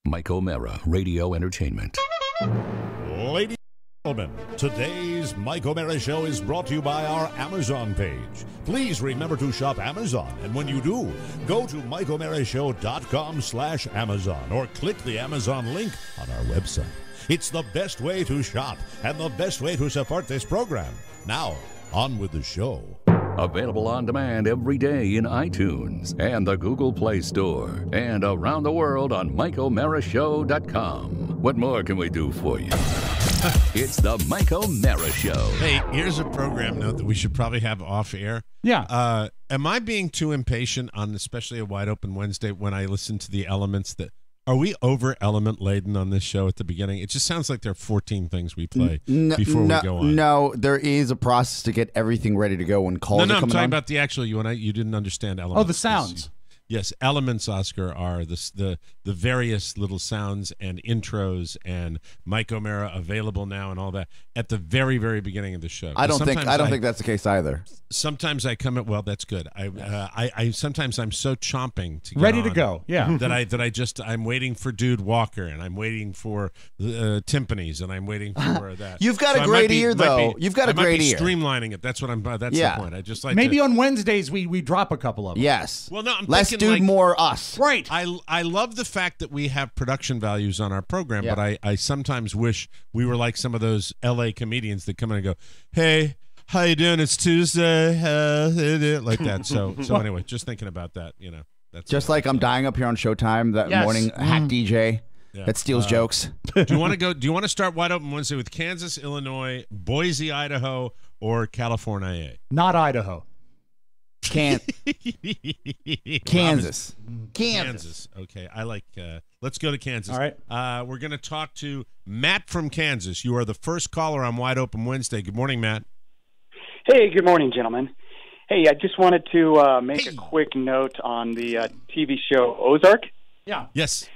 Mike O'Mara, Radio Entertainment. Ladies and gentlemen, today's Mike O'Mara Show is brought to you by our Amazon page. Please remember to shop Amazon, and when you do, go to MikeO'MaraShow.com/Amazon or click the Amazon link on our website. It's the best way to shop and the best way to support this program. Now, on with the show. Available on demand every day in iTunes and the Google Play Store and around the world on MikeO'MaraShow.com. What more can we do for you? It's the Mike O'Mara Show. Hey, here's a program note that we should probably have off air. Yeah. Am I being too impatient on especially a Wide Open Wednesday when I listen to the elements that... Are we over element laden on this show at the beginning? It just sounds like there are 14 things we play before we go on. No, there is a process to get everything ready to go when calls are coming on. I'm talking about the actual you didn't understand elements. Oh, the sounds. Yes, elements, Oscar, are the various little sounds and intros and Mike O'Mara available now and all that at the very, very beginning of the show. I don't think that's the case either. Sometimes I come at that's good. I sometimes I'm so chomping to get ready on to go. Yeah. that I'm waiting for Dude Walker and I'm waiting for timpanis and I'm waiting for that. You've got a great ear though. You've got a great ear. Streamlining it. That's what I'm. That's the point. I just like maybe on Wednesdays we drop a couple of them. Yes. Well, no, I'm less thinking dude, more us. Right. I love the fact that we have production values on our program, but I sometimes wish we were like some of those L.A. comedians that come in and go, "Hey, how you doing? It's Tuesday," like that. So anyway, just thinking about that, that's just like I'm dying up here on Showtime that morning. Hack DJ that steals jokes. Do you want to start Wide Open Wednesday with Kansas, Illinois, Boise, Idaho, or California? Not Idaho. Kansas. Okay, I like. Let's go to Kansas. All right. We're going to talk to Matt from Kansas. You are the first caller on Wide Open Wednesday. Good morning, Matt. Hey, good morning, gentlemen. Hey, I just wanted to make a quick note on the TV show Ozark. Yeah. Yes.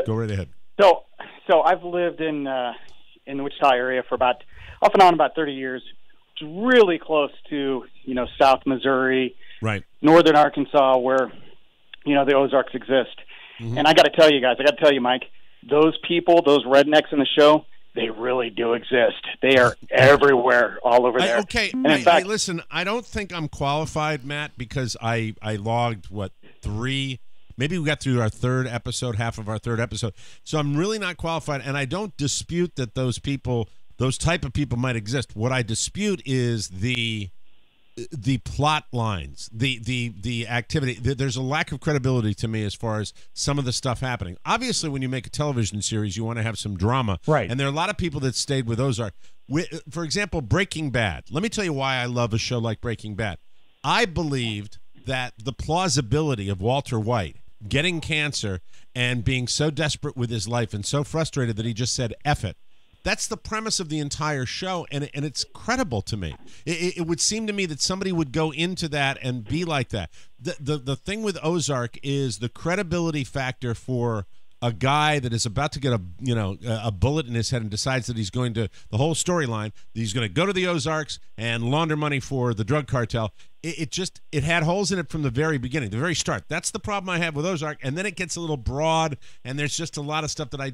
Go right ahead. So I've lived in the Wichita area for off and on about 30 years. It's really close to South Missouri. Right. Northern Arkansas, where, the Ozarks exist. Mm-hmm. And I got to tell you guys, Mike, those people, those rednecks in the show, they really do exist. They are everywhere, all over there. Hey, listen, I don't think I'm qualified, Matt, because I logged, 3? Maybe we got through our third episode, half of our third episode. So I'm really not qualified, and I don't dispute that those type of people might exist. What I dispute is the plot lines, the activity. There's a lack of credibility to me as far as some of the stuff happening. Obviously, when you make a television series, you want to have some drama. Right. And there are a lot of people that stayed with Ozark. For example, Breaking Bad. Let me tell you why I love a show like Breaking Bad. I believed that the plausibility of Walter White getting cancer and being so desperate with his life and so frustrated that he just said, F it. That's the premise of the entire show, and it's credible to me. It would seem to me that somebody would go into that and be like that. The thing with Ozark is the credibility factor for a guy that is about to get a bullet in his head and decides that he's going to, the whole storyline, he's going to go to the Ozarks and launder money for the drug cartel. It had holes in it from the very beginning, the very start. That's the problem I have with Ozark. And then it gets a little broad, and there's just a lot of stuff that I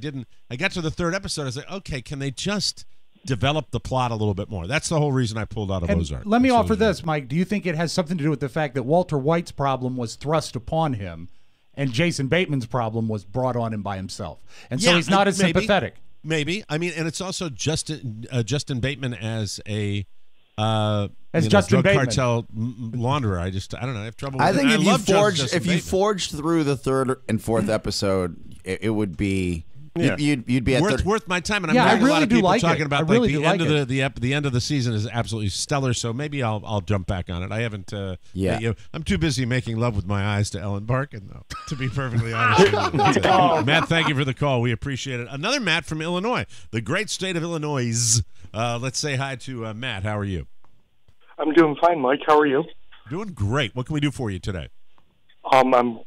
got to the third episode. I was like, okay, can they just develop the plot a little bit more? That's the whole reason I pulled out of Ozark. Let me offer this, Mike. Do you think it has something to do with the fact that Walter White's problem was thrust upon him, and Jason Bateman's problem was brought on him by himself, and so he's not as sympathetic? Maybe. I mean, and it's also Justin Bateman as a Justin drug Bateman. Cartel launderer. I don't know. I have trouble with I think it. if you forged through the third and fourth episode, it would be you'd be at worth my time. And I'm hearing a lot of people talking it. about the end of the season is absolutely stellar. So maybe I'll jump back on it. I haven't. I'm too busy making love with my eyes to Ellen Barkin, though. To be perfectly honest, Matt, thank you for the call. We appreciate it. Another Matt from Illinois, the great state of Illinois. Let's say hi to Matt. How are you? I'm doing fine, Mike. How are you? Doing great. What can we do for you today? I'm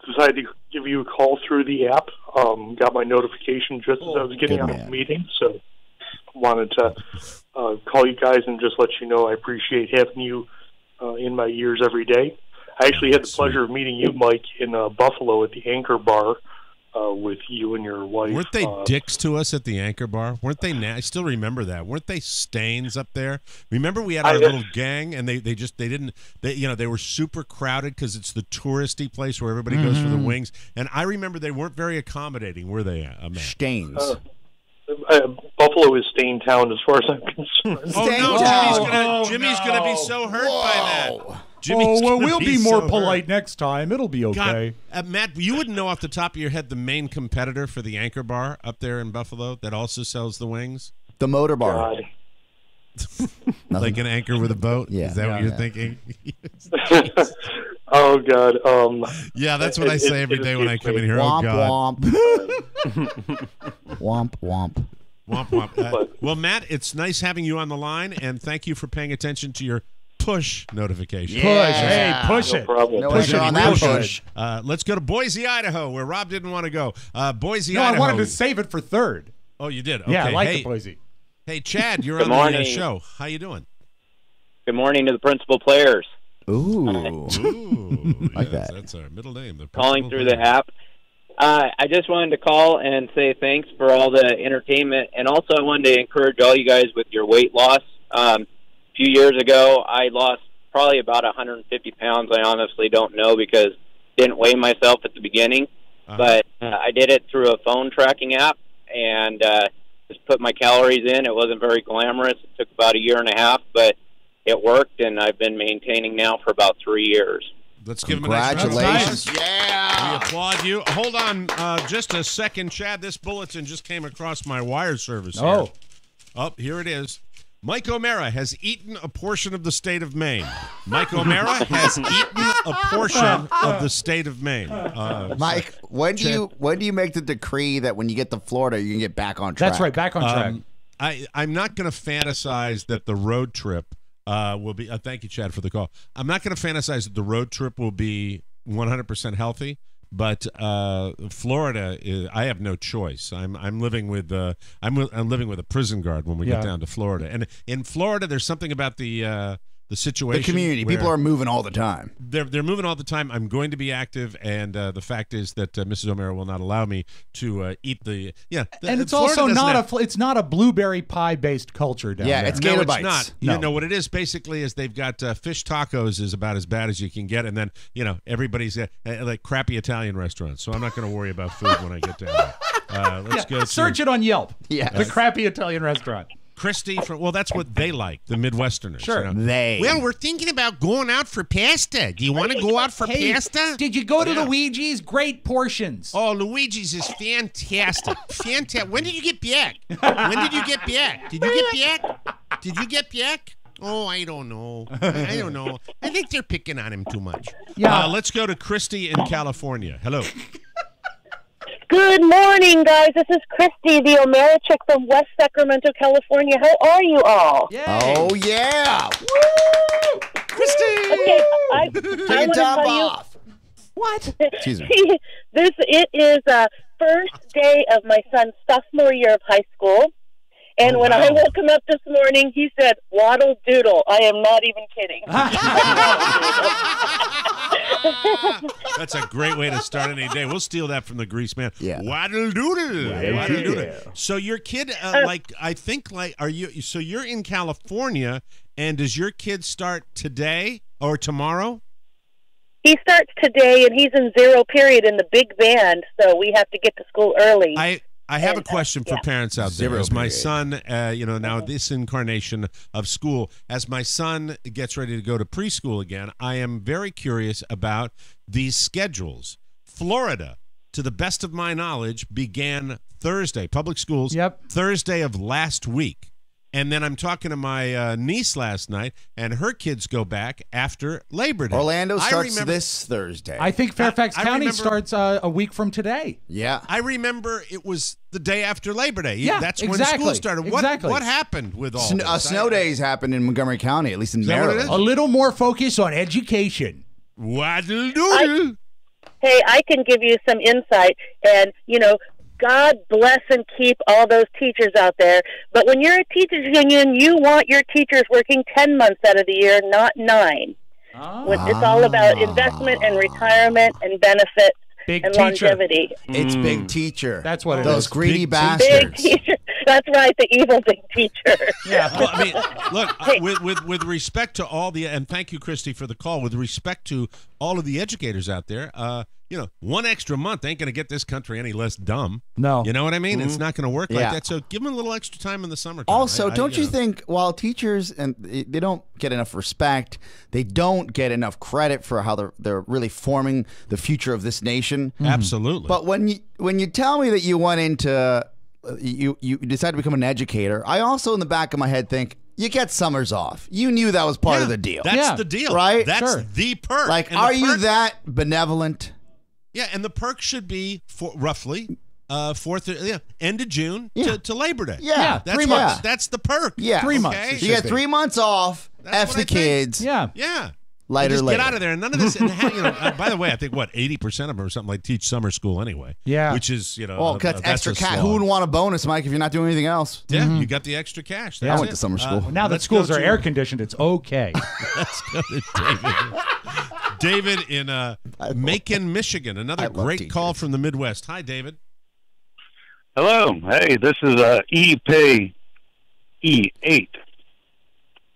decided to give you a call through the app. Got my notification just as I was getting out of the meeting, so wanted to call you guys and just let you know I appreciate having you in my ears every day. I actually had the pleasure of meeting you, Mike, in Buffalo at the Anchor Bar with you and your wife. Weren't they dicks to us at the Anchor Bar? Weren't they? I still remember that. Weren't they stains up there? Remember we had our little gang, and they were super crowded because it's the touristy place where everybody goes for the wings. And I remember they weren't very accommodating, were they, Matt? Stains. Buffalo is stain town as far as I'm concerned. Oh no, Jimmy's gonna be so hurt by that. We'll be more polite next time. It'll be okay. God, Matt, you wouldn't know off the top of your head the main competitor for the Anchor Bar up there in Buffalo that also sells the wings? The Motor Bar. Like an anchor with a boat? Yeah. Is that what you're thinking? Oh, God. Yeah, that's what I say every day when I come in here. Womp, oh, God. womp. Womp, womp. Womp, womp. Well, Matt, it's nice having you on the line, and thank you for paying attention to your push notification. Push. Hey, push it. Problem. No Push it on that real push. Let's go to Boise, Idaho, where Rob didn't want to go. Boise, No, Idaho. I wanted to save it for third. Oh, you did? Okay. Yeah, I like hey, the Boise. Hey, Chad, you're Good on the morning. show. How you doing? Good morning to the principal players. Ooh. Ooh, Like yes, that. That's our middle name. The Calling principal through the player. app. I just wanted to call and say thanks for all the entertainment, and also I wanted to encourage all you guys with your weight loss. A few years ago, I lost probably about 150 pounds. I honestly don't know because I didn't weigh myself at the beginning, but I did it through a phone tracking app and just put my calories in. It wasn't very glamorous. It took about a year and a half, but it worked, and I've been maintaining now for about 3 years. Let's give him a nice round of Congratulations. applause. Yeah. We applaud you. Hold on just a second, Chad. This bulletin just came across my wire service here. Oh, here it is. Mike O'Mara has eaten a portion of the state of Maine. Mike O'Mara has eaten a portion of the state of Maine. Mike, when do you make the decree that when you get to Florida, you can get back on track? That's right, back on track. I'm not going to fantasize that the road trip will be. Thank you, Chad, for the call. I'm not going to fantasize that the road trip will be 100% healthy. But Florida, I have no choice. I'm living with I'm living with a prison guard when we get down to Florida. And in Florida, there's something about the situation. The community. People are moving all the time. They're moving all the time. I'm going to be active, and the fact is that Mrs. O'Mara will not allow me to eat the and it's Florida also not have, it's not a blueberry pie based culture down there. It's no, gator it's bites. not. No. You know what it is basically is they've got fish tacos is about as bad as you can get, and then everybody's like crappy Italian restaurants. So I'm not going to worry about food when I get down there. Let's go. Search it on Yelp. Yeah. The crappy Italian restaurant. Christy that's what they like, the Midwesterners. Sure. Well, we're thinking about going out for pasta. Do you want to go out for pasta? Did you go to Luigi's? Great portions. Oh, Luigi's is fantastic. Fantastic. When did you get back? When did you get back? Did you get back? Did you get back? Oh, I don't know. I don't know. I think they're picking on him too much. Yeah. Let's go to Christy in California. Hello. Good morning, guys. This is Christy, the O'Mara chick from West Sacramento, California. How are you all? Yay. Oh, yeah. Woo! Christy! Okay, I Take want your to top tell you, off. What? Excuse me. it is first day of my son's sophomore year of high school. And when I woke him up this morning, he said, "Waddle doodle." I am not even kidding. That's a great way to start any day. We'll steal that from the Grease Man. Yeah. Waddle doodle. Waddle doodle. Yeah. So your kid, so you're in California, and does your kid start today or tomorrow? He starts today, and he's in 0 period in the big band, so we have to get to school early. I have a question for parents out there. 0 As my period. son, now this incarnation of school, as my son gets ready to go to preschool again, I am very curious about these schedules. Florida, to the best of my knowledge, began Thursday, public schools, Thursday of last week. And then I'm talking to my niece last night, and her kids go back after Labor Day. Orlando starts this Thursday. I think Fairfax I County remember- starts a week from today. Yeah. I remember it was the day after Labor Day. Yeah, That's when exactly. school started. What happened with all this? Snow days happen in Montgomery County, at least in that what it Maryland. is? A little more focus on education. Waddle doodle. Hey, I can give you some insight, and God bless and keep all those teachers out there. But when you're a teachers union, you want your teachers working 10 months out of the year, not 9. It's all about investment and retirement and benefits. Big and teacher. longevity. It's Big Teacher. That's what it Those is. greedy Big bastards. Big teacher. That's right, the evil big teacher. Yeah. Well, I mean, look, with respect to all the, and thank you, Christy, for the call. With respect to all of the educators out there, one extra month ain't going to get this country any less dumb. No. You know what I mean? It's not going to work like Yeah. that. So give them a little extra time in the summertime. Also, don't you think while teachers and they don't get enough respect, they don't get enough credit for how they're really forming the future of this nation? Absolutely. But when you tell me that you went into you decided to become an educator, I also in the back of my head think you get summers off. You knew that was part of the deal. That's the deal, right? That's Sure. the perk. Like, And are the you perk- that benevolent? Yeah, and the perk should be roughly end of June to Labor Day. Yeah, that's 3 what- months. That's the perk. Yeah, 3 months. Okay? So you get 3 months off. That's F what the I think. kids. Yeah. Yeah. Lighter just later. get out of there. And none of this. And by the way, I think 80% of them or something like teach summer school anyway. Yeah. Which is Well, that's extra a cash. slog. Who would want a bonus, Mike, if you're not doing anything else? Yeah, you got the extra cash. I That's went it. to summer school. Now that Let's schools go are to- air conditioned, it's okay. Let's go to David. David in Macon, Michigan. Another love great teachers. call from the Midwest. Hi, David. Hello. Hey, this is E-Pay E8.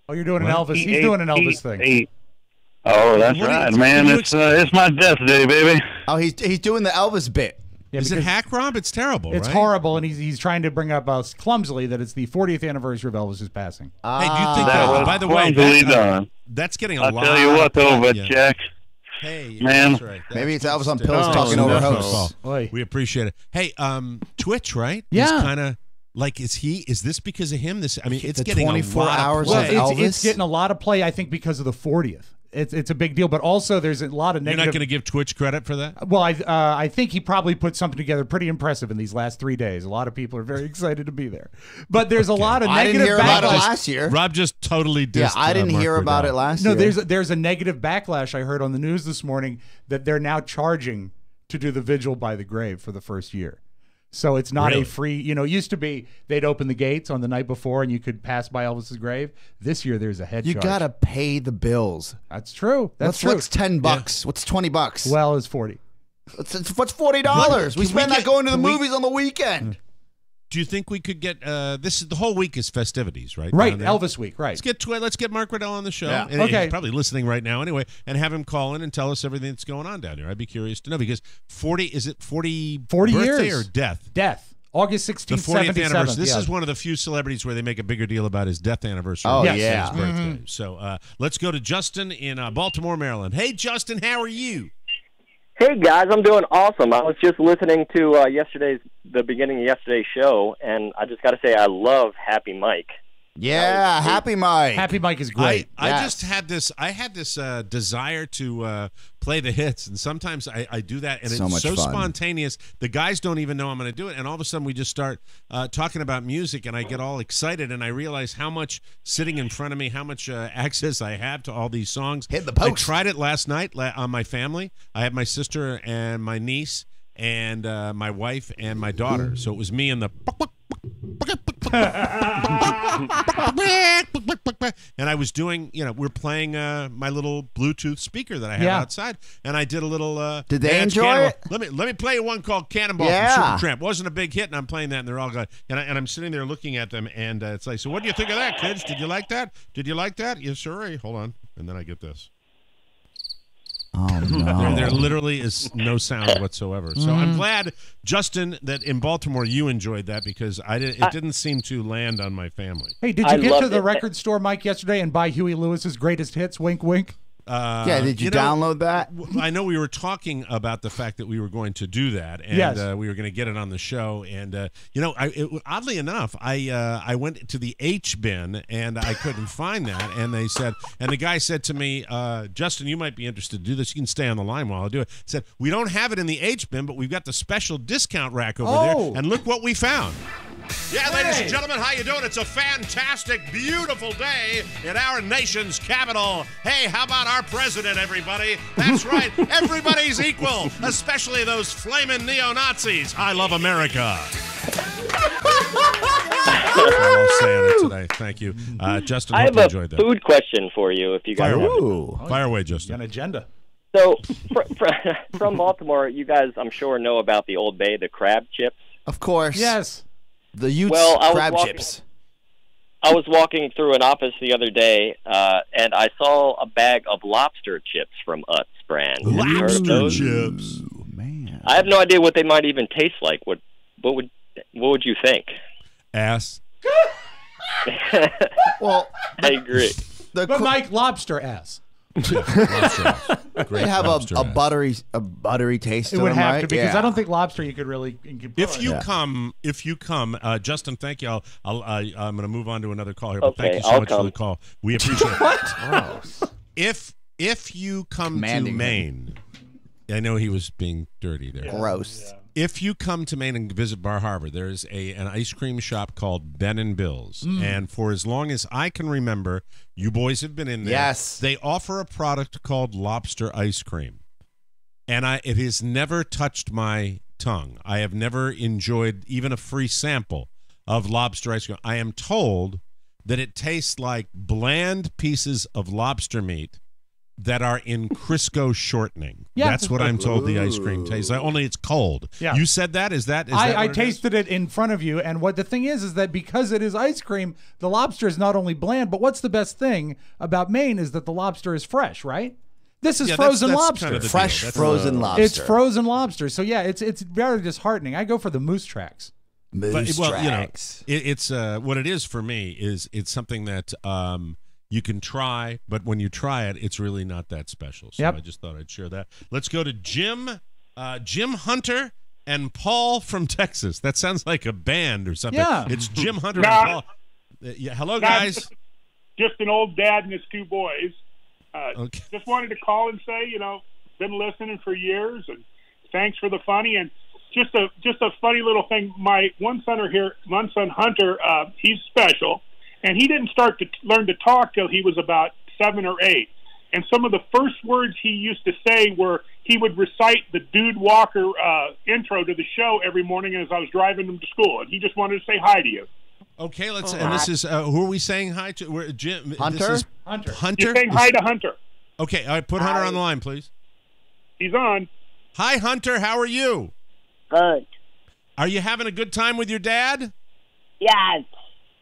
Oh, you're doing an Elvis. He's doing an Elvis thing. E8. Oh, that's What do you- right, man. can you It's my death day, baby. Oh, he's doing the Elvis bit. Yeah, Is it because hack Rob? It's terrible, It's right? horrible, and he's trying to bring up clumsily that it's the 40th anniversary of Elvis's passing. Hey, do you think That was by the way, clumsily done. that's getting a I'll lot tell you what, though, of but yeah. Jack, Hey, Man. that's right. Maybe it's Elvis on That's- pills talking over no, hosts. no. Oy. We appreciate it. Hey, Twitch, right? Yeah. Is kind of like, is this because of him? It's The getting 24 a lot hours of of play. Well, Elvis? it's getting a lot of play, I think, because of the 40th. It's a big deal, but also there's a lot of You're negative. not going to give Twitch credit for that? Well, I think he probably put something together pretty impressive in these last 3 days. A lot of people are very excited to be there, but there's a lot of I didn't negative hear about it backlash. last year. Rob just totally dissed. Yeah, I didn't Mark hear about Riddell. it last No, year. there's a negative backlash I heard on the news this morning that they're now charging to do the vigil by the grave for the first year. So it's not Really? a free, it used to be they'd open the gates on the night before and you could pass by Elvis's grave. This year there's a head You charge. gotta pay the bills. That's true. That's true. What's $10? What's $20? Well, it's 40. What's $40? Can We we spend that get- going to the can we- movies on the weekend. Do you think we could get this? Is the whole week is festivities, right? Right, down there? Elvis week, right. Let's get Mark Riddell on the show. Yeah. And Okay. he's probably listening right now anyway, and have him call in and tell us everything that's going on down here. I'd be curious to know because 40 40 birthday years. or death? Death. August The 16th, 40th 77th. anniversary. This yeah. is one of the few celebrities where they make a bigger deal about his death anniversary. Oh, than yeah. his birthday. So let's go to Justin in Baltimore, Maryland. Hey, Justin, how are you? Hey guys, I'm doing awesome. I was just listening to the beginning of yesterday's show, and I just got to say I love Happy Mike. Yeah, Happy Mike. Happy Mike is great. I Yes. just had this. I had this desire to play the hits, and sometimes I do that, and So it's much so fun. spontaneous. The guys don't even know I'm going to do it, and all of a sudden we just start talking about music, and I get all excited, and I realize how much sitting in front of me, how much access I have to all these songs. Hit the I post. tried it last night on my family. I had my sister and my niece and my wife and my daughter. So it was me and the. And I was doing, we're playing my little Bluetooth speaker that I have Yeah. outside, and I did a little. Did they Dance enjoy Cannonball. it? Let me play you one called Cannonball Yeah. from Supertramp. Wasn't a big hit, and I'm playing that, and they're all going. And I'm sitting there looking at them, and it's like, so what do you think of that, kids? Did you like that? Did you like that? Yes, sir. Hold on, and then I get this. Oh, no. There literally is no sound whatsoever. So I'm glad, Justin, that in Baltimore you enjoyed that because it didn't seem to land on my family. Hey, did I you get loved to the it. record store, Mike, yesterday and buy Huey Lewis's greatest hits? Wink, wink. Yeah, did you download that? I know we were talking about the fact that we were going to do that, and Yes. we were going to get it on the show. And oddly enough, I went to the H bin and I couldn't find that. And the guy said to me, Justin, you might be interested to do this. You can stay on the line while I do it. He said, we don't have it in the H bin, but we've got the special discount rack over there. And look what we found. Yeah, ladies and gentlemen, how you doing? It's a fantastic, beautiful day in our nation's capital. Hey, how about our president, everybody? That's right, everybody's equal, especially those flaming neo-Nazis. I love America. We're all saying it today. Thank you. Justin, I hope have you a enjoyed that. food question for you, if you guys Fire want. away. Fire away, Got Justin. an agenda. So from Baltimore, you guys, I'm sure, know about the Old Bay, the crab chips. Of course. Yes. The Utes crab chips. I was walking through an office the other day, and I saw a bag of lobster chips from Utz brand. Have you heard of those? Chips. Man. I have no idea what they might even taste like. What would you think? Ass. Well, I agree. But Mike, lobster ass. They have a buttery taste. It to would them, have right? to because Yeah. I don't think lobster you could really. If you come, Justin, thank you. I'm going to move on to another call here. But Okay, thank you so I'll much come. for the call. We appreciate it. What? If you come Commanding to Maine, I know he was being dirty there. Gross. If you come to Maine and visit Bar Harbor, there's an ice cream shop called Ben and Bill's. And for as long as I can remember, you boys have been in there. Yes. They offer a product called lobster ice cream. And it has never touched my tongue. I have never enjoyed even a free sample of lobster ice cream. I am told that it tastes like bland pieces of lobster meat that are in Crisco shortening. Yeah. That's what I'm told the ice cream tastes like. Only it's cold. Yeah. You said that? Is that I what it tasted it in front of you, and what the thing is that because it is ice cream, the lobster is not only bland, but what's the best thing about Maine is that the lobster is fresh, right? This is frozen that's lobster. kind of the Fresh deal. That's frozen lobster. It's frozen lobster. So yeah, it's very disheartening. I go for the moose tracks. Moose tracks. It's what it is for me is it's something that you can try, but when you try it, it's really not that special. So Yep. I just thought I'd share that. Let's go to Jim Hunter and Paul from Texas. That sounds like a band or something. Yeah. It's Jim Hunter Nah. and Paul. Yeah, hello guys. Just an old dad and his two boys. Okay. Just wanted to call and say, been listening for years, and thanks for the funny. And just a funny little thing. My one son Hunter, he's special, and he didn't start to learn to talk till he was about 7 or 8. And some of the first words he used to say were he would recite the Dude Walker intro to the show every morning as I was driving him to school, and he just wanted to say hi to you. Okay, let's. And this is who are we saying hi to? Jim Hunter? This is Hunter. Hunter. You're saying hi to Hunter. Okay, all right. Put Hunter on the line, please. He's on. Hi, Hunter. How are you? Good. Are you having a good time with your dad? Yes.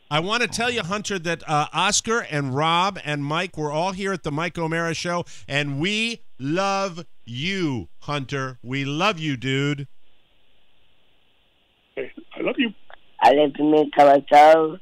I want to tell you, Hunter, that Oscar and Rob and Mike were all here at the Mike O'Mara show, and we love you, Hunter. We love you, dude. Hey, I love you. I live to meet Calacho.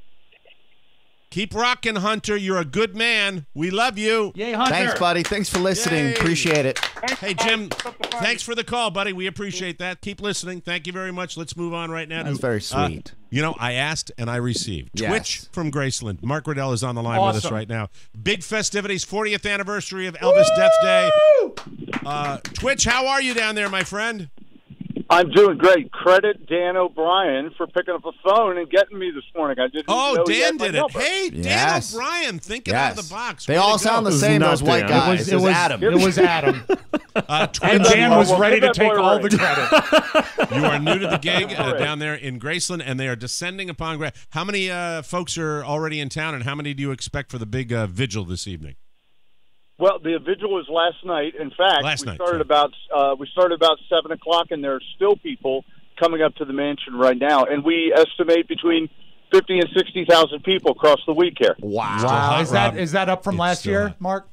Keep rocking, Hunter. You're a good man. We love you. Yay, Hunter. Thanks, buddy. Thanks for listening. Yay. Appreciate it. Hey, Jim, thanks for the call, buddy. We appreciate that. Keep listening. Thank you very much. Let's move on right now. That's very sweet. I asked and I received. Yes. Twitch from Graceland. Mark Riddell is on the line with us Awesome. right now. Big festivities, 40th anniversary of Elvis Death Day. Twitch, how are you down there, my friend? I'm doing great. Credit Dan O'Brien for picking up the phone and getting me this morning. I didn't know he Dan had my did it. number. Hey, Yes. Dan O'Brien, thinking out of the box. They Way all to go. sound the same, those white guys. It was Adam. It was Adam. Twitch, And Dan was Well, ready to give that take boy all a the ring. credit. you are new to the gig down there in Graceland, and they are descending upon How many folks are already in town, and how many do you expect for the big vigil this evening? Well, the vigil was last night. In fact, we started about 7:00, and there are still people coming up to the mansion right now, and we estimate between 50 and 60,000 people across the week here. Wow. Is that up from last year, Mark?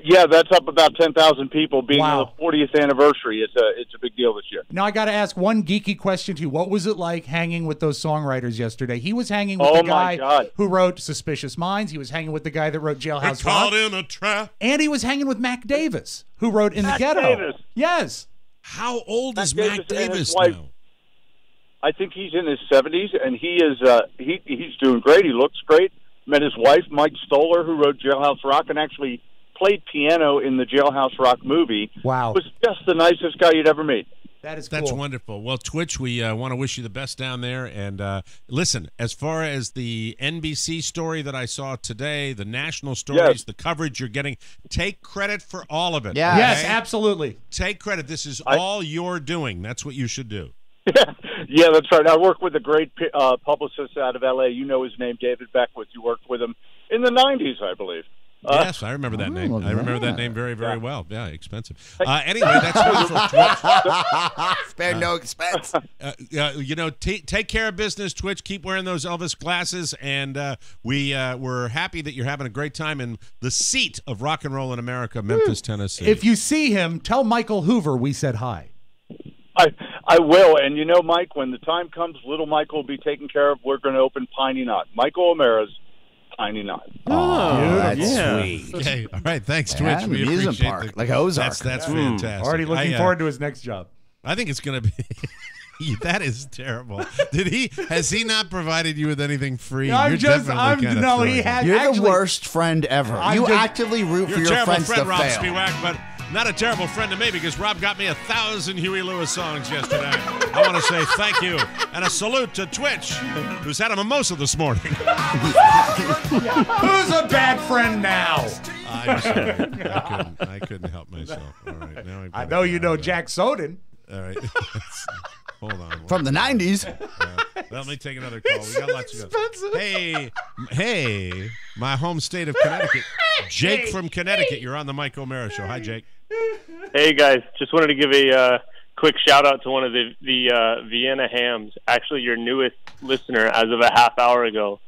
Yeah, that's up about 10,000 people. Being Wow. the 40th anniversary, it's a big deal this year. Now I got to ask one geeky question to you. What was it like hanging with those songwriters yesterday? He was hanging with Oh, the my guy God. who wrote Suspicious Minds. He was hanging with the guy that wrote Jailhouse Caught Rock. in a trap. And he was hanging with Mac Davis, who wrote In the Mac Ghetto. Davis. Yes. How old is Mac Mac Davis and his Davis wife. now? I think he's in his 70s, and he is he's doing great. He looks great. Met his wife, Mike Stoller, who wrote Jailhouse Rock and actually played piano in the Jailhouse Rock movie. Wow. Was just the nicest guy you'd ever meet. That is That's cool. wonderful. Well, Twitch, we want to wish you the best down there. And listen, as far as the NBC story that I saw today, the national stories, Yes. the coverage you're getting, take credit for all of it. Yeah. okay? Yes, absolutely. Take credit. This is all you're doing. That's what you should do. Yeah, that's right. I work with a great publicist out of L.A. You know his name, David Beckwith. You worked with him in the 90s, I believe. Yes, I remember that name. I remember that name very, very well. Yeah, expensive. Anyway, that's wonderful. Twitch. Spare no expense. Take care of business, Twitch. Keep wearing those Elvis glasses, and we're happy that you're having a great time in the seat of rock and roll in America, Memphis, Tennessee. If you see him, tell Michael Hoover we said hi. I will, and Mike, when the time comes, little Michael will be taken care of. We're going to open Piney Knot. Michael O'Mara's Piney Knot. Oh, that's sweet. Okay, all right, thanks, Twitch. Yeah, We amusement appreciate park, it. like Ozark. That's fantastic. Already looking forward to his next job. I think it's going to be. That is terrible. Has he not provided you with anything free? You're the worst friend ever. You actively root for your friends to Rob fail. Spiewak, but not a terrible friend to me because Rob got me 1,000 Huey Lewis songs yesterday. I want to say thank you and a salute to Twitch, who's had a mimosa this morning. Who's a bad friend now? I'm sorry. I couldn't help myself. All right, now I know you know Jack Soden. All right. Hold on. From the 90s. Let me take another call. We got lots of guys. Hey, my home state of Connecticut. Jake from Connecticut. You're on the Mike O'Mara Show. Hi, Jake. Hey, guys. Just wanted to give a quick shout-out to one of the Vienna Hams, actually your newest listener as of a half hour ago,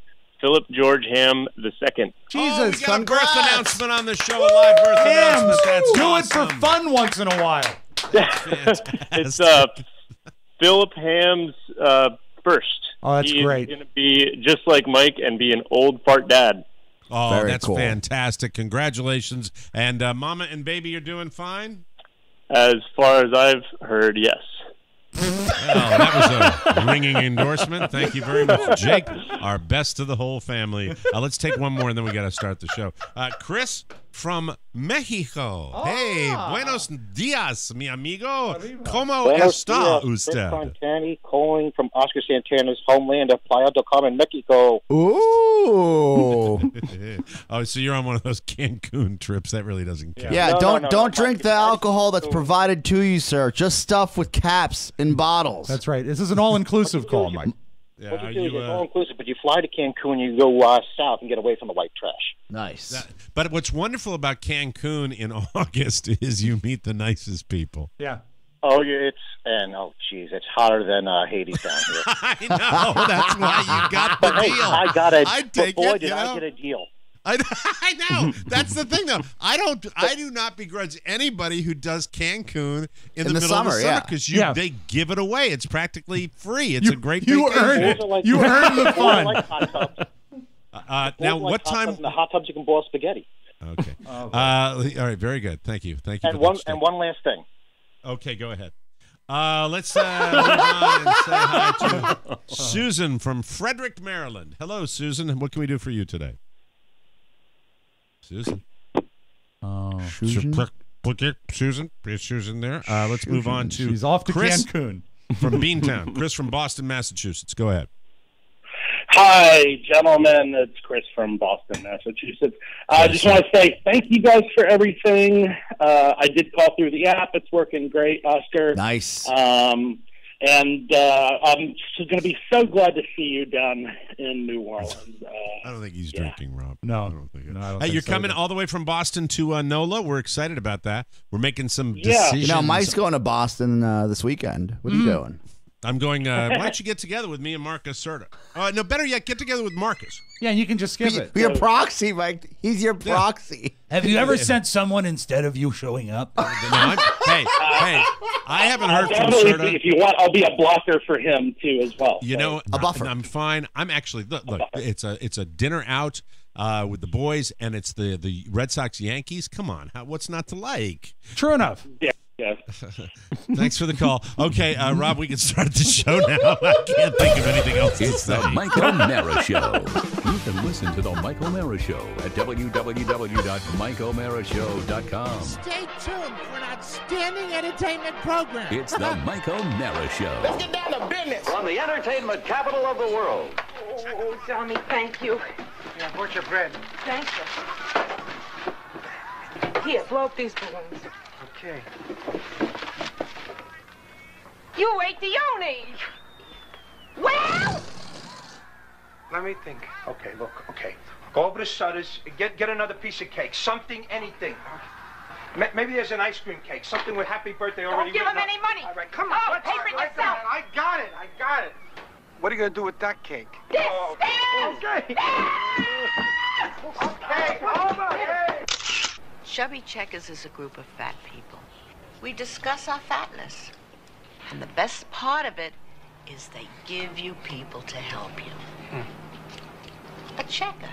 Philip George Ham II. Jesus, we got a birth announcement on the show, a live birth announcement. That's Do awesome. it for fun once in a while. It's Philip Ham's first. Oh, that's great. He's going to be just like Mike and be an old fart dad. Oh, Very that's cool. fantastic. Congratulations. And Mama and baby are doing fine? As far as I've heard, yes. Oh, that was a ringing endorsement. Thank you very much, Jake. Our best to the whole family. Let's take one more, and then we got to start the show. Chris from Mexico. Hey, buenos dias, mi amigo. ¿Cómo Buenos está dias. usted? Chris Fontani calling from Oscar Santana's homeland of Playa del Carmen, Mexico. Ooh. Oh, so you're on one of those Cancun trips. That really doesn't count. Yeah, No, don't drink the alcohol that's provided to you, sir. Just stuff with caps in bottles. That's right. This is an all-inclusive call, Mike. Yeah, What you do is it's all inclusive, but you fly to Cancun, you go south and get away from the white trash. Nice. But what's wonderful about Cancun in August is you meet the nicest people. Yeah. Oh, yeah, it's hotter than Hades down here. I know. That's why you got the But hey, deal. I got it. I'd take Boy, it, did you I know? get a deal. I know. That's the thing, though. I do not begrudge anybody who does Cancun in the middle summer, of the summer because they give it away. It's practically free. It's a great vacation. You earn the fun. Like hot tubs. Now, Like what hot time? tubs. In the hot tubs, you can boil spaghetti. Okay. All right. Very good. Thank you. Thank you. And for that one last thing. Okay, go ahead. Let's move on and say hi to Susan from Frederick, Maryland. Hello, Susan. What can we do for you today? Susan. Oh, Susan. Is Susan there? Let's move on to She's off to Chris Cancun. from Beantown. Chris from Boston, Massachusetts. Go ahead. Hi, gentlemen. It's Chris from Boston, Massachusetts. I just want to say thank you guys for everything. I did call through the app. It's working great, Oscar. Nice. And I'm going to be so glad to see you down in New Orleans. I don't think he's drinking, Rob. No. I don't think No, I don't Hey, think you're so coming either. all the way from Boston to NOLA. We're excited about that. We're making some decisions. You know, Mike's going to Boston this weekend. What are you doing? I'm going, why don't you get together with me and Marcus Serta? No, better yet, get together with Marcus. Yeah, you can just skip it. Your proxy, Mike. He's your proxy. Have you ever sent someone instead of you showing up? Hey, I haven't heard from Definitely, Serta. if you want, I'll be a blocker for him too, as well. You know, A buffer. I'm fine. I'm actually look. It's a dinner out with the boys, and it's the Red Sox Yankees. Come on, what's not to like? True enough. Yeah. Thanks for the call. Okay, Rob, we can start the show now. I can't think of anything else. It's the Mike O'Mara Show. You can listen to the Mike O'Mara Show at www.mikeomarashow.com. Stay tuned for an outstanding entertainment program. It's the Mike O'Mara Show. Let's get down to business. From the entertainment capital of the world. Oh, Johnny, thank you. Yeah, what's your bread? Thank you. Here, blow up these balloons. Okay. You ate the Yoni. Well, Let me think. Okay, look, okay. Go over to Sutter's, get another piece of cake. Something, anything. Maybe there's an ice cream cake. Something with happy birthday already. Don't give him any money. All right, come on. Oh, pay for it yourself. I got it. What are you going to do with that cake? This Okay. Okay, over. Hey. Chubby Checkers is a group of fat people. We discuss our fatness. And the best part of it is they give you people to help you. A checker.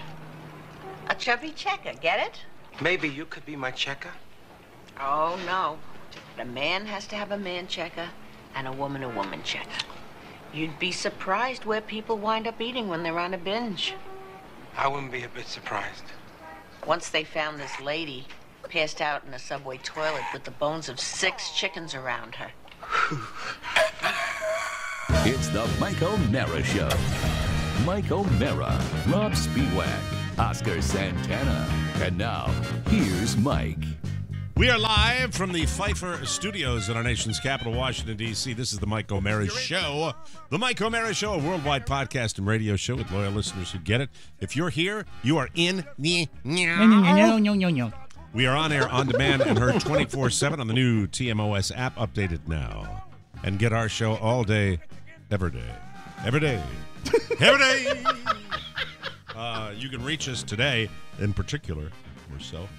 A chubby checker, get it? Maybe you could be my checker. Oh, no. A man has to have a man checker and a woman checker. You'd be surprised where people wind up eating when they're on a binge. I wouldn't be a bit surprised. Once they found this lady passed out in a subway toilet with the bones of 6 chickens around her. It's the Mike O'Mara Show. Mike O'Mara, Rob Speedwack, Oscar Santana. And now, here's Mike. We are live from the Pfeiffer Studios in our nation's capital, Washington, D.C. This is the Mike O'Mara Show. The Mike O'Mara Show, a worldwide podcast and radio show with loyal listeners who get it. If you're here, you are in the... We are on air, on demand, and heard 24/7 on the new Tmos app, updated now. And get our show all day, every day. Every day. Every day. You can reach us today, in particular, or so,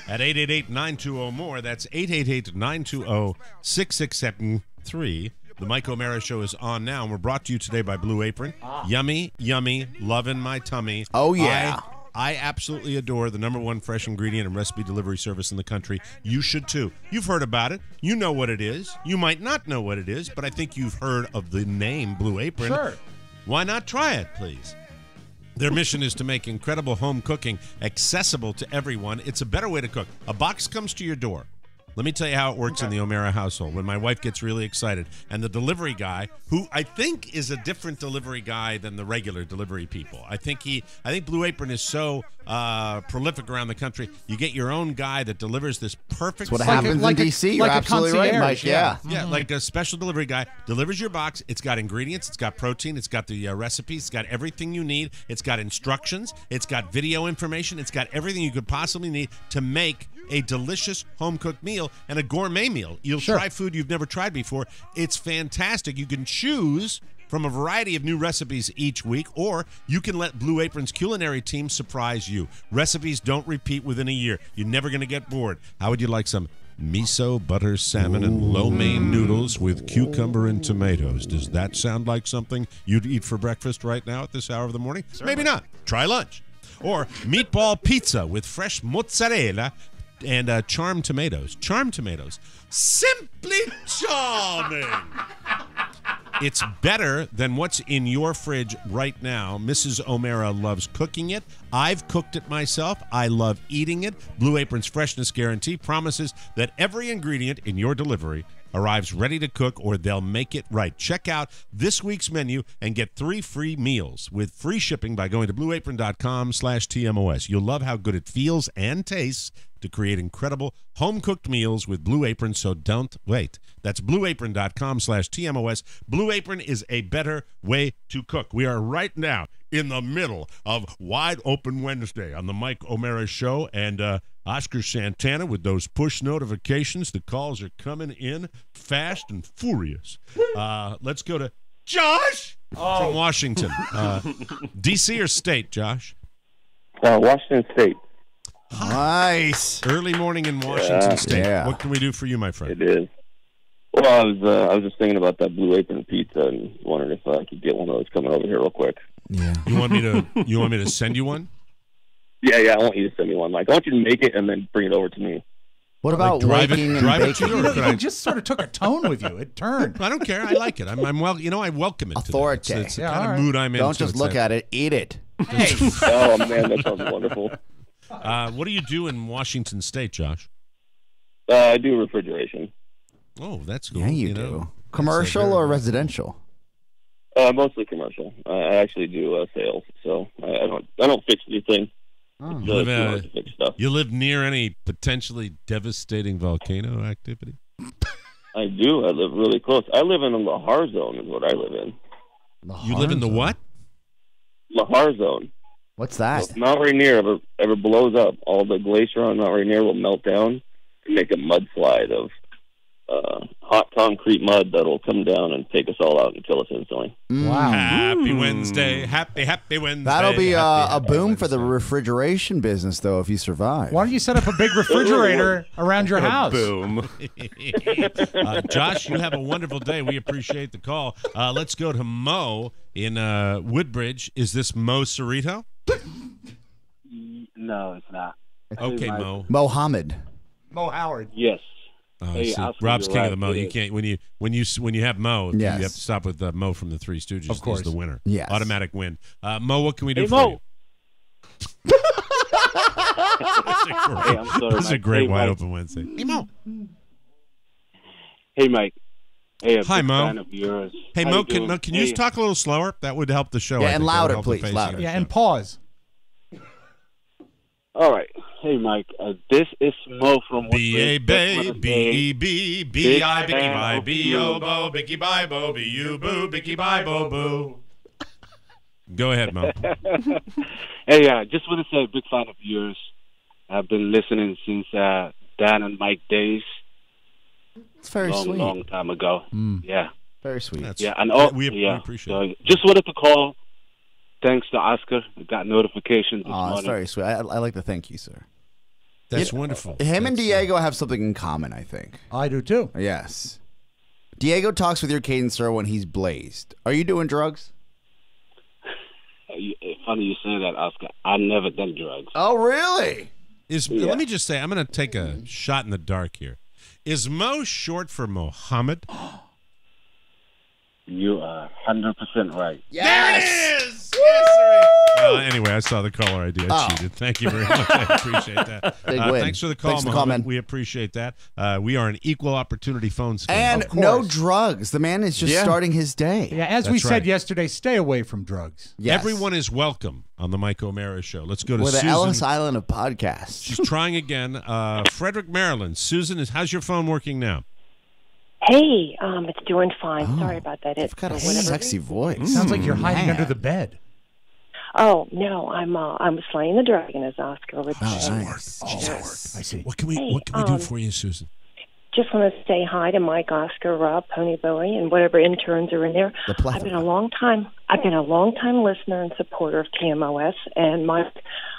at 888-920-MORE. That's 888-920-6673. The Mike O'Mara Show is on now, and we're brought to you today by Blue Apron. Yummy, yummy, loving my tummy. Oh, yeah. I absolutely adore the #1 fresh ingredient and recipe delivery service in the country. You should too. You've heard about it. You know what it is. You might not know what it is, but I think you've heard of the name Blue Apron. Sure. Why not try it, please? Their mission is to make incredible home cooking accessible to everyone. It's a better way to cook. A box comes to your door. Let me tell you how it works in the O'Mara household when my wife gets really excited. And the delivery guy, who I think is a different delivery guy than the regular delivery people. I think Blue Apron is so prolific around the country. You get your own guy that delivers this perfect... That's what happens in D.C. You're absolutely right, Mike. Yeah. Yeah, like a special delivery guy delivers your box. It's got ingredients. It's got protein. It's got the recipes. It's got everything you need. It's got instructions. It's got video information. It's got everything you could possibly need to make a delicious home-cooked meal and a gourmet meal. You'll try food you've never tried before. It's fantastic. You can choose from a variety of new recipes each week, or you can let Blue Apron's culinary team surprise you. Recipes don't repeat within a year. You're never going to get bored. How would you like some miso, butter, salmon, and lo mein noodles with cucumber and tomatoes? Does that sound like something you'd eat for breakfast right now at this hour of the morning? Certainly. Maybe not. Try lunch. Or meatball pizza with fresh mozzarella and charmed tomatoes. Charmed tomatoes. Simply charming. It's better than what's in your fridge right now. Mrs. O'Mara loves cooking it. I've cooked it myself. I love eating it. Blue Apron's freshness guarantee promises that every ingredient in your delivery arrives ready to cook, or they'll make it right. Check out this week's menu and get 3 free meals with free shipping by going to blueapron.com/TMOS. You'll love how good it feels and tastes to create incredible home-cooked meals with Blue Apron, so don't wait. That's blueapron.com/TMOS. Blue Apron is a better way to cook. We are right now in the middle of Wide Open Wednesday on the Mike O'Mara Show, and Oscar Santana with those push notifications. The calls are coming in fast and furious. Let's go to Josh from Washington. D.C. or state, Josh? Washington State. Nice. Early morning in Washington State. Yeah. What can we do for you, my friend? It is. Well, I was just thinking about that Blue Apron pizza and wondering if I could get one of those coming over here real quick. Yeah. You want me to send you one? Yeah, I want you to send me one, Mike. I want you to make it and then bring it over to me. What about drive it to you? It just sort of took a tone with you. It turned. I don't care. I like it. I'm well. I welcome it. Authority. It's the kind of mood I'm in. Don't just look at it. Eat it. Hey. Oh man, that sounds wonderful. What do you do in Washington State, Josh? I do refrigeration. Oh, that's cool. Yeah, you do. Commercial or residential? Mostly commercial. I actually do sales, so I don't fix anything. Oh. You live near any potentially devastating volcano activity? I do. I live really close. I live in the Lahar zone is what I live in. You live in the what? Mahar Zone. What's that? So if Mount Rainier ever blows up, all the glacier on Mount Rainier will melt down and make a mudslide of hot concrete mud that'll come down and take us all out and kill us instantly. Wow. Happy Wednesday. Happy Wednesday. That'll be happy boom for the refrigeration business, though, if you survive. Why don't you set up a big refrigerator around your house? Boom. Josh, you have a wonderful day. We appreciate the call. Let's go to Mo in Woodbridge. Is this Mo Cerrito? No, it's not. Okay, Mo. Mohammed. Mo Howard. Yes. See, Rob's king of the Mo. You can't when you have Mo. You have to stop with Mo from the Three Stooges. Of course, he's the winner. Yes, automatic win. Mo, what can we do for Mo. you? That's a great wide open Wednesday. Hey Mo. Hey Mike. Hey, hi Mo. Fan of yours. Hey How Mo, you doing? can you just talk a little slower? That would help the show. Yeah, I and think. louder, please. Louder. Yeah, and pause. All right. Hey, Mike. This is Mo from B-A Bay, B-E-B, B-I, Bicky Bye, B-O-Bo, Bicky Bye, Bo, B-U, Boo, Bicky Bye, Bo, Boo. Go ahead, Mo. Hey, just want to say, big fan of yours. I've been listening since Dan and Mike days. It's very sweet. Long time ago. Yeah. Very sweet. We appreciate it. Just wanted to call. Thanks to Oscar. I got notifications this morning. That's very sweet. I like to thank you, sir. That's wonderful. Him and Diego have something in common, I think. I do too. Yes. Diego talks with your cadence, sir, when he's blazed. Are you doing drugs? Funny you say that, Oscar. I've never done drugs. Oh, really? Let me just say, I'm going to take a shot in the dark here. Is Mo short for Mohammed? You are 100% right. Yes! There it is! Yes, anyway, I saw the caller ID. I cheated. Thank you very much. I appreciate that. Big win. Thanks for the call, Mohammed. We appreciate that. We are an equal opportunity phone scam. And no drugs. The man is just starting his day. Yeah, as we said yesterday, stay away from drugs. Yes. Everyone is welcome on the Mike O'Mara Show. Let's go to We're Susan. the Ellis Island of podcasts. She's trying again. Frederick, Maryland. Susan, how's your phone working now? Hey, it's doing fine. Sorry about that. It's got a sexy voice. Sounds like you're hiding under the bed. Oh no, I'm slaying the dragon, as Oscar would say. Nice. I see. What can we do for you, Susan? Just want to say hi to Mike, Oscar, Rob, Pony Bowie, and whatever interns are in there. I've been a long time listener and supporter of TMOS, and Mike,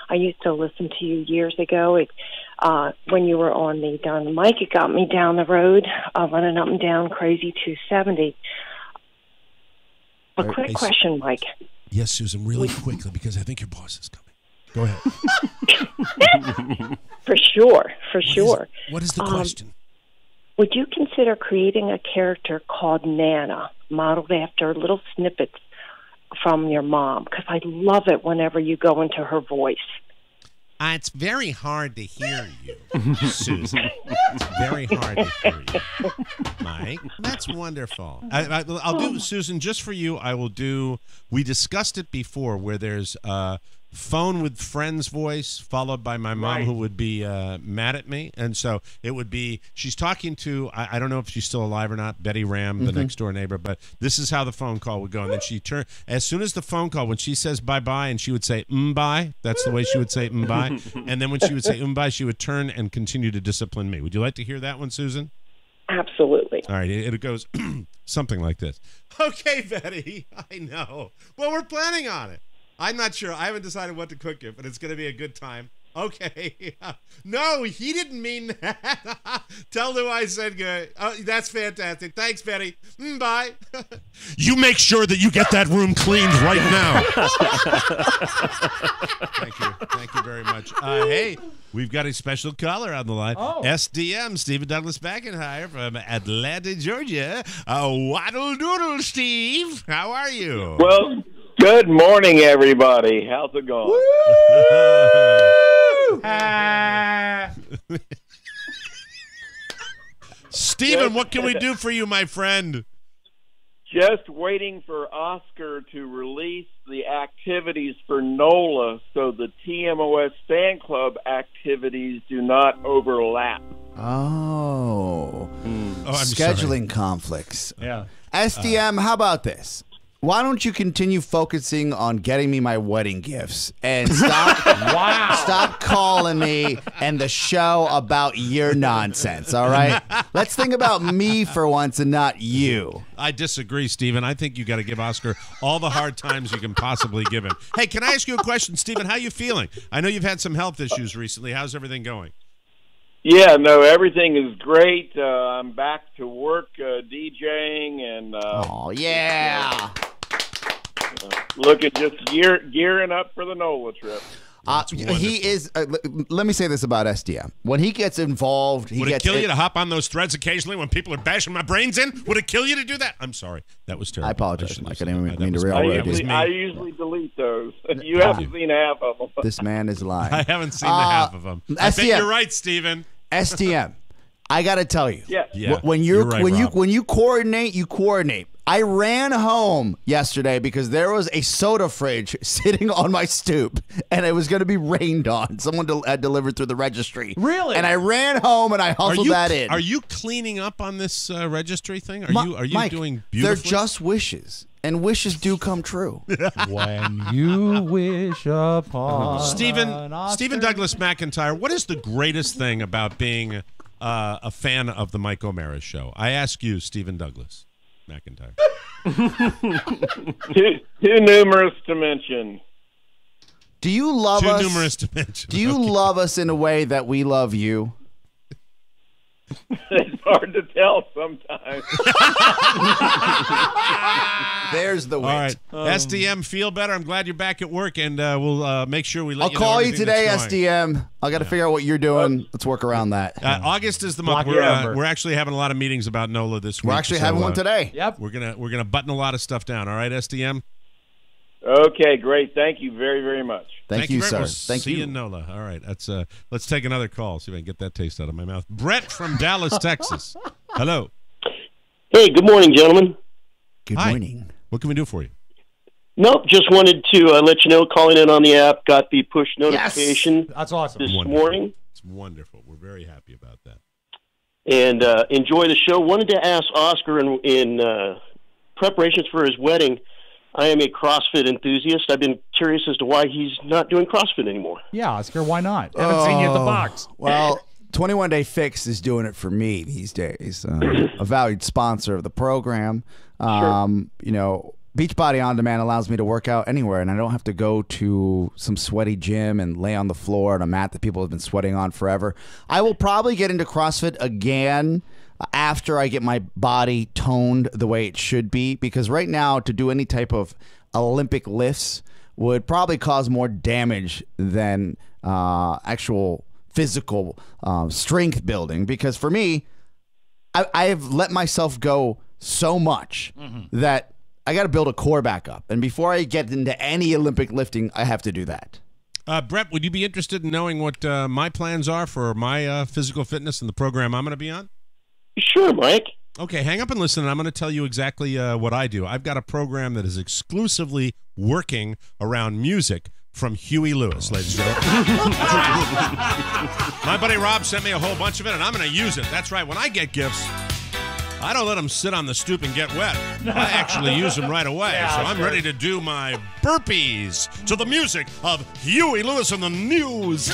I used to listen to you years ago. When you were on the Don Mike, it got me down the road, running up and down Crazy 270. A quick question, Mike. Yes, Susan, really quickly, because I think your boss is coming. Go ahead. For sure. What is the question? Would you consider creating a character called Nana, modeled after little snippets from your mom? Because I love it whenever you go into her voice. It's very hard to hear you, Susan. It's very hard to hear you, Mike. That's wonderful. I'll do, Susan, just for you, I will do, we discussed it before, where there's phone with friend's voice followed by my mom, who would be mad at me. And so it would be, she's talking to, I don't know if she's still alive or not, Betty Ram, the next door neighbor, but this is how the phone call would go. And then she turned, as soon as the phone call, when she says bye-bye, and she would say bye, that's the way she would say bye. And then when she would say bye, she would turn and continue to discipline me. Would you like to hear that one, Susan? Absolutely. All right, it goes something like this. Okay, Betty, I know. Well, we're planning on it. I'm not sure. I haven't decided what to cook yet, but it's going to be a good time. Okay. No, he didn't mean that. Tell him I said good. Oh, that's fantastic. Thanks, Betty. Bye. You make sure that you get that room cleaned right now. Thank you. Thank you very much. Hey, we've got a special caller on the line. SDM, Stephen Douglas Backenhire from Atlanta, Georgia. Waddle doodle, Steve. How are you? Well, good morning, everybody. How's it going? Stephen, what can we do for you, my friend? Just waiting for Oscar to release the activities for NOLA so the TMOS fan club activities do not overlap. Scheduling conflicts. Yeah. SDM, how about this? why don't you continue focusing on getting me my wedding gifts and stop stop calling me and the show about your nonsense, all right? Let's think about me for once and not you. I disagree, Steven. I think you got to give Oscar all the hard times you can possibly give him. Hey, can I ask you a question, Steven? How you feeling? I know you've had some health issues recently. How's everything going? Yeah, no, everything is great. I'm back to work DJing and oh yeah, looking just gearing up for the NOLA trip. He is. Let me say this about SDM: when he gets involved, Would it kill you to hop on those threads occasionally when people are bashing my brains in? Would it kill you to do that? I'm sorry, that was terrible. I apologize, Mike. I didn't mean to I usually delete those. You haven't seen half of them. This man is lying. I haven't seen the half of them. I think you're right, Steven. SDM, I got to tell you, yeah. when you coordinate, you coordinate. I ran home yesterday because there was a soda fridge sitting on my stoop, and it was going to be rained on. Someone had delivered through the registry. Really? And I ran home and I hustled that in. Are you cleaning up on this registry thing? Are you Mike, doing beautifully? They're just wishes, and wishes do come true. When you wish upon Stephen Douglas McIntyre, what is the greatest thing about being a fan of the Mike O'Mara Show? I ask you, Stephen Douglas McIntyre. Too numerous to mention. Do you love us? Too numerous to mention. Do you love us in a way that we love you? It's hard to tell sometimes. There's the wit. All right. SDM, feel better. I'm glad you're back at work, and we'll make sure we let you know. I'll call you today, that's going. SDM. I got to figure out what you're doing. Let's work around that. August is the month. We're actually having a lot of meetings about NOLA this week. We're actually having one today. Yep. We're gonna button a lot of stuff down. All right, SDM. Okay, great. Thank you very, very much. Thank you, sir. See you in NOLA. All right. That's let's take another call. See if I can get that taste out of my mouth. Brett from Dallas, Texas. Hello. Hey, good morning, gentlemen. Good morning. What can we do for you? Nope, just wanted to let you know, calling in on the app, got the push notification. That's awesome. This morning. It's wonderful. We're very happy about that. And enjoy the show. Wanted to ask Oscar in preparations for his wedding. I am a CrossFit enthusiast. I've been curious as to why he's not doing CrossFit anymore. Yeah, Oscar, why not? I haven't seen you at the box. Well, 21 Day Fix is doing it for me these days. A valued sponsor of the program. Sure. You know, Beachbody On Demand allows me to work out anywhere, and I don't have to go to some sweaty gym and lay on the floor on a mat that people have been sweating on forever. I will probably get into CrossFit again after I get my body toned the way it should be, because right now to do any type of Olympic lifts would probably cause more damage than actual physical strength building, because for me, I have let myself go so much that I got to build a core back up. And before I get into any Olympic lifting, I have to do that. Brett, would you be interested in knowing what my plans are for my physical fitness and the program I'm going to be on? Sure, Mike. Okay, hang up and listen, and I'm going to tell you exactly what I do. I've got a program that is exclusively working around music from Huey Lewis, ladies and gentlemen. My buddy Rob sent me a whole bunch of it, and I'm going to use it. That's right. When I get gifts, I don't let them sit on the stoop and get wet. I actually use them right away. So I'm ready to do my burpees to the music of Huey Lewis and the News.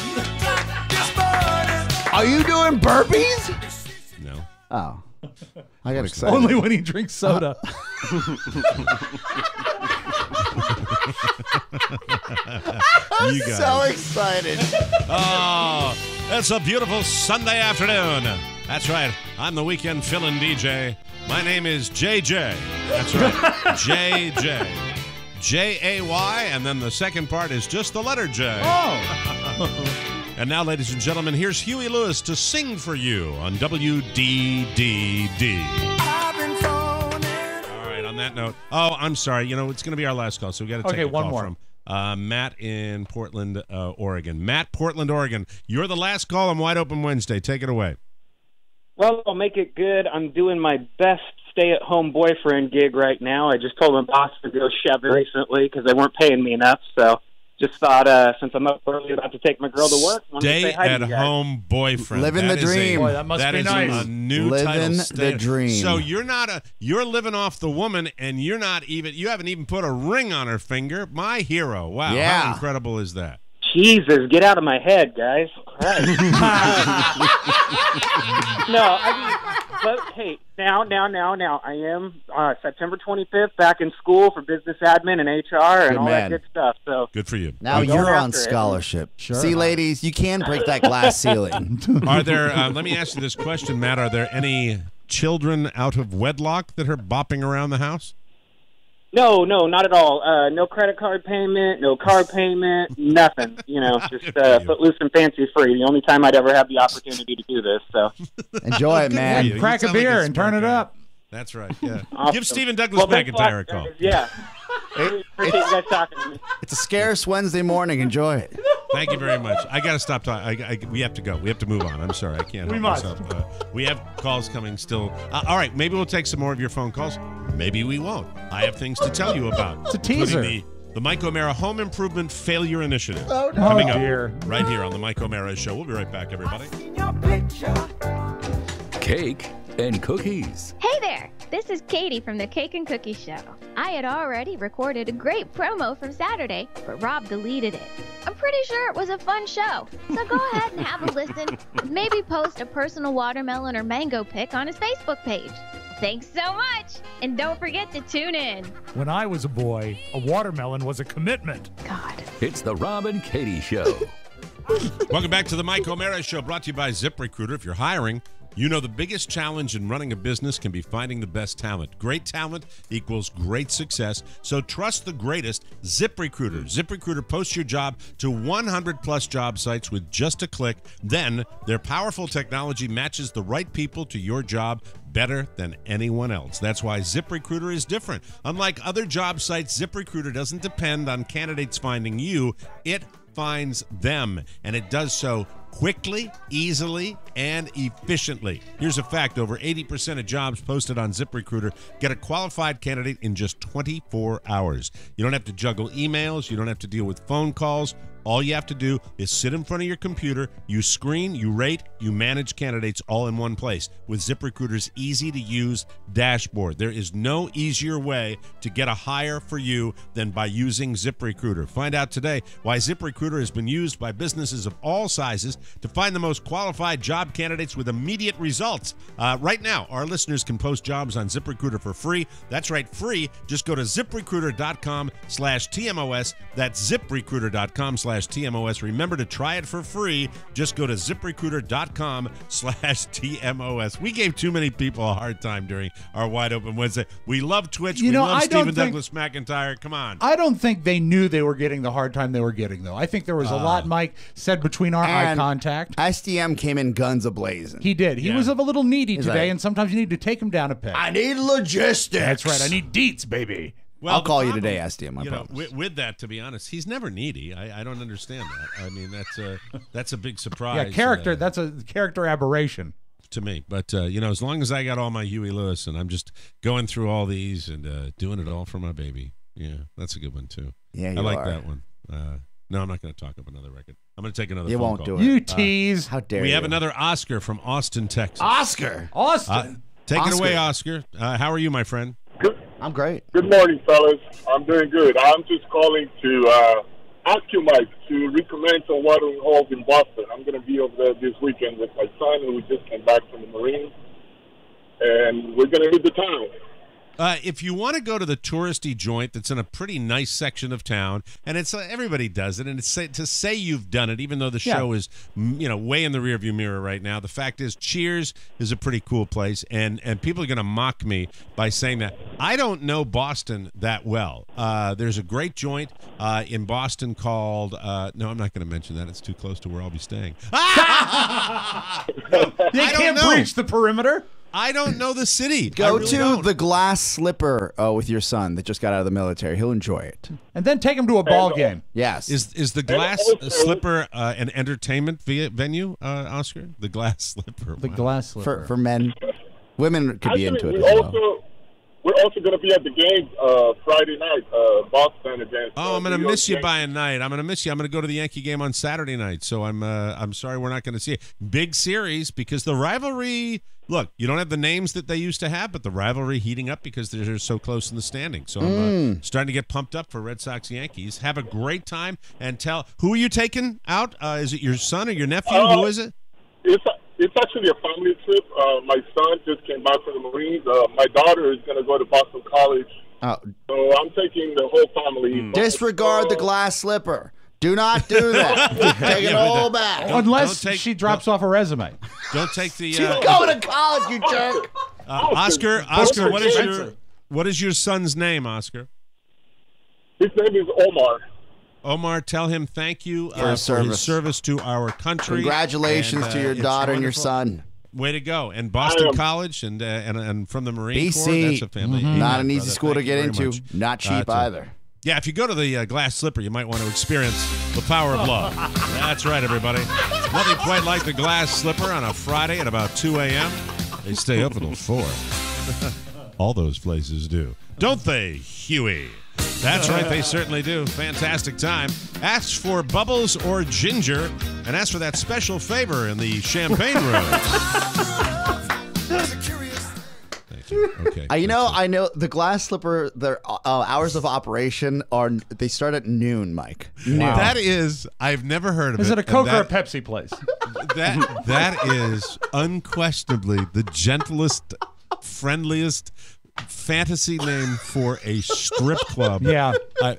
Are you doing burpees? No. Oh. I got excited. Only when he drinks soda. I'm so excited. Oh, it's a beautiful Sunday afternoon. That's right. I'm the weekend fill-in DJ. My name is JJ. That's right. JJ. J-A-Y, and then the second part is just the letter J. Oh. And now, ladies and gentlemen, here's Huey Lewis to sing for you on WDDD. All right, on that note. Oh, I'm sorry. You know, it's going to be our last call, so we got to take a call from Matt in Portland, Oregon. Matt, Portland, Oregon. You're the last call on Wide Open Wednesday. Take it away. Well, I'll make it good. I'm doing my best stay-at-home boyfriend gig right now. I just told my boss to go Chevy recently because they weren't paying me enough, so just thought since I'm up early about to take my girl to work, wanted to say hi to you guys. Stay-at-home boyfriend. Living the dream. Boy, that must be nice. A new Living title. the dream. So you're living off the woman, and you haven't even put a ring on her finger. My hero. Wow. Yeah. How incredible is that? Jesus, get out of my head, guys. Christ. No, but hey, now, I am September 25th back in school for business admin and HR and all that good stuff. So good for you. Now you're on scholarship. Sure. See, ladies, you can break that glass ceiling. Are there? Let me ask you this question, Matt. Are there any children out of wedlock that are bopping around the house? No, not at all. No credit card payment, no car payment, nothing. Just footloose and fancy free. The only time I'd ever have the opportunity to do this. So enjoy it, man. And crack a beer and turn it up. That's right. Yeah. Awesome. Give Stephen Douglas McIntyre a call. Yeah. Appreciate you guys talking to me. It's a scarce Wednesday morning. Enjoy it. Thank you very much. I got to stop talking. We have to go. We have to move on. I'm sorry. I can't help myself. We have calls coming still. All right. Maybe we'll take some more of your phone calls. Maybe we won't. I have things to tell you about. It's a teaser. The Mike O'Mara Home Improvement Failure Initiative. Oh, no. Coming up right here on the Mike O'Mara Show. We'll be right back, everybody. Cake and cookies. Hey there! This is Katie from the Cake and Cookie Show. I had already recorded a great promo from Saturday, but Rob deleted it. I'm pretty sure it was a fun show, so go ahead and have a listen. Maybe post a personal watermelon or mango pic on his Facebook page. Thanks so much, and don't forget to tune in. When I was a boy, a watermelon was a commitment. God. It's the Rob and Katie Show. Welcome back to the Mike O'Mara Show, brought to you by ZipRecruiter. If you're hiring, you know the biggest challenge in running a business can be finding the best talent. Great talent equals great success, so trust the greatest, ZipRecruiter. ZipRecruiter posts your job to 100-plus job sites with just a click. Then their powerful technology matches the right people to your job better than anyone else. That's why ZipRecruiter is different. Unlike other job sites, ZipRecruiter doesn't depend on candidates finding you. It finds them, and it does so quickly, easily, and efficiently. Here's a fact. Over 80% of jobs posted on ZipRecruiter get a qualified candidate in just 24 hours. You don't have to juggle emails. You don't have to deal with phone calls. All you have to do is sit in front of your computer, you screen, you rate, you manage candidates all in one place with ZipRecruiter's easy-to-use dashboard. There is no easier way to get a hire for you than by using ZipRecruiter. Find out today why ZipRecruiter has been used by businesses of all sizes to find the most qualified job candidates with immediate results. Right now, our listeners can post jobs on ZipRecruiter for free. That's right, free. Just go to ZipRecruiter.com/TMOS. That's ZipRecruiter.com/TMOS. Remember to try it for free. Just go to ZipRecruiter.com/TMOS. We gave too many people a hard time during our Wide Open Wednesday. We love Twitch. We love Stephen Douglas McIntyre. Come on. I don't think they knew they were getting the hard time they were getting, though. I think there was a lot Mike said between our eye contact. SDM came in guns a-blazing. He did. He was a little needy today, and sometimes you need to take him down a peg. I need logistics. That's right. I need deets, baby. Well, I'll call you today, SDM. I promise. With that, to be honest, he's never needy. I don't understand that. I mean, that's a big surprise. Yeah, character. That's a character aberration to me. But as long as I got all my Huey Lewis and I'm just going through all these and doing it all for my baby, that's a good one too. Yeah, I like that one. No, I'm not going to talk up another record. I'm going to take another. You phone won't call. do it. You tease. How dare you? We have another Oscar from Austin, Texas. Oscar. Take it away, Oscar. How are you, my friend? Good. I'm great. Good morning, fellas. I'm doing good. I'm just calling to ask you, Mike, to recommend some watering holes in Boston. I'm going to be over there this weekend with my son, who just came back from the Marines, and we're going to hit the town. If you want to go to the touristy joint that's in a pretty nice section of town, and it's everybody does it, and it's to say you've done it, even though the show is way in the rearview mirror right now. The fact is, Cheers is a pretty cool place, and people are going to mock me by saying that. I don't know Boston that well. There's a great joint in Boston called no, I'm not going to mention that. It's too close to where I'll be staying. They can't breach the perimeter. I don't know the city. Go to the Glass Slipper with your son that just got out of the military. He'll enjoy it. And then take him to a ball game. Yes. Is the Glass Slipper an entertainment venue, Oscar? The Glass Slipper. The Glass Slipper. For men. Women could be into it we as well. also we're also going to be at the game Friday night, Boston against. Oh, I'm going to New York miss you Yankees. by a night. I'm going to miss you. I'm going to go to the Yankee game on Saturday night. So I'm sorry we're not going to see it. Big series because the rivalry. Look, you don't have the names that they used to have, but the rivalry heating up because they're so close in the standings. So I'm starting to get pumped up for Red Sox Yankees. Have a great time and tell who are you taking out? Is it your son or your nephew? Who is it? It's actually a family trip. My son just came back from the Marines. My daughter is going to go to Boston College. Oh. So I'm taking the whole family. Disregard the glass slipper. Do not do that. Take it all back. Unless she drops off a resume. Don't take the. She's going to college, you jerk. Oscar, what is your son's name, Oscar? His name is Omar. Omar, tell him thank you for his service to our country. Congratulations to your daughter and your son. Way to go. And Boston College and from the Marine Corps, that's a family. Not an easy school to get into. Not cheap either. Yeah, if you go to the glass slipper, you might want to experience the power of love. That's right, everybody. Nothing quite like the glass slipper on a Friday at about 2 a.m. They stay up until 4. All those places do. Don't they, Huey? That's right, they certainly do. Fantastic time. Ask for bubbles or ginger, and ask for that special favor in the champagne room. Okay. I know the glass slipper. Their hours of operation they start at noon, Mike. Wow. That is, I've never heard of it. Is it a Coke or a Pepsi place? That is unquestionably the gentlest, friendliest fantasy name for a strip club. Yeah.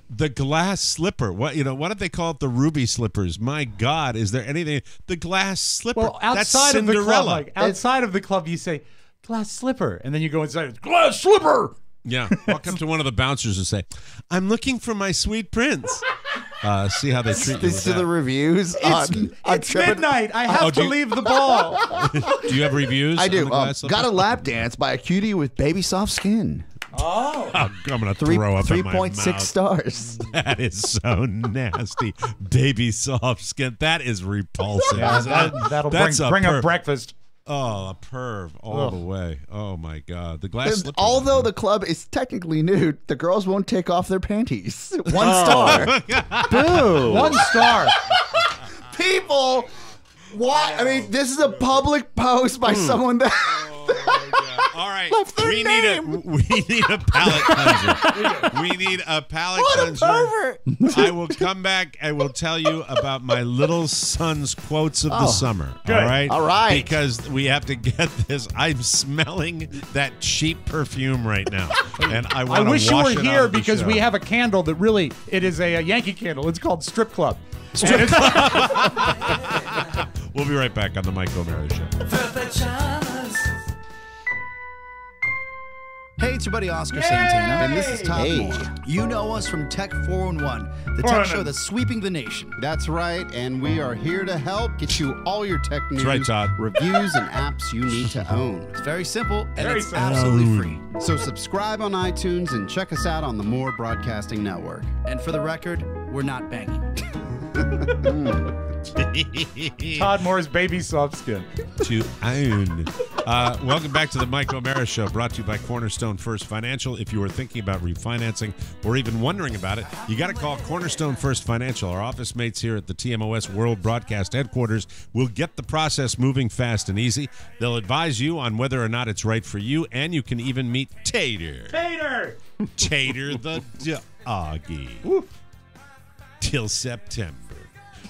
The glass slipper. What did they call it? The ruby slippers. My God, is there anything? The glass slipper. Well, That's outside of the Cinderella. club, outside of the club, you say glass slipper, and then you go inside. Glass slipper. Yeah. Walk up to one of the bouncers and say, "I'm looking for my sweet prince." See how they treat you. These are the reviews. It's midnight. I have to leave the ball. Do you have reviews? I do. on the glass slipper? Got a lap dance by a cutie with baby soft skin. Oh. I'm going to throw up in my mouth. 3.6 stars. That is so nasty. Baby soft skin. That is repulsive. Yeah, isn't it? that'll That's bring a up breakfast. Oh, a perv all the way. Oh, my God. The glass slipper. Although the club is technically nude, the girls won't take off their panties. 1 star. Boo. 1 star. People, why? I mean, this is a public post by someone that. All right, we need a palate cleanser. We need a palate cleanser. I will come back. I will tell you about my little son's quotes of the summer. Good. All right, Right. because we have to get this. I'm smelling that cheap perfume right now, and I want to wish you wash were it out here of the because show. we have a candle that it is a Yankee candle. It's called Strip Club. We'll be right back on the Mike O'Mara Show. Hey, it's your buddy Oscar Santana, and this is Tmos. You know us from Tech 411, the tech show that's sweeping the nation. That's right, and we are here to help get you all your tech news, right, Todd. reviews, and apps you need to own. It's very simple, and Very it's simple. absolutely free. So subscribe on iTunes and check us out on the More Broadcasting Network. And for the record, we're not banging. Todd Moore's baby soft skin. To own. Welcome back to the Mike O'Mara Show, brought to you by Cornerstone First Financial. If you are thinking about refinancing or even wondering about it, you got to call Cornerstone First Financial. Our office mates here at the TMOS World Broadcast Headquarters will get the process moving fast and easy. They'll advise you on whether or not it's right for you, and you can even meet Tater. Tater the doggy. Till September.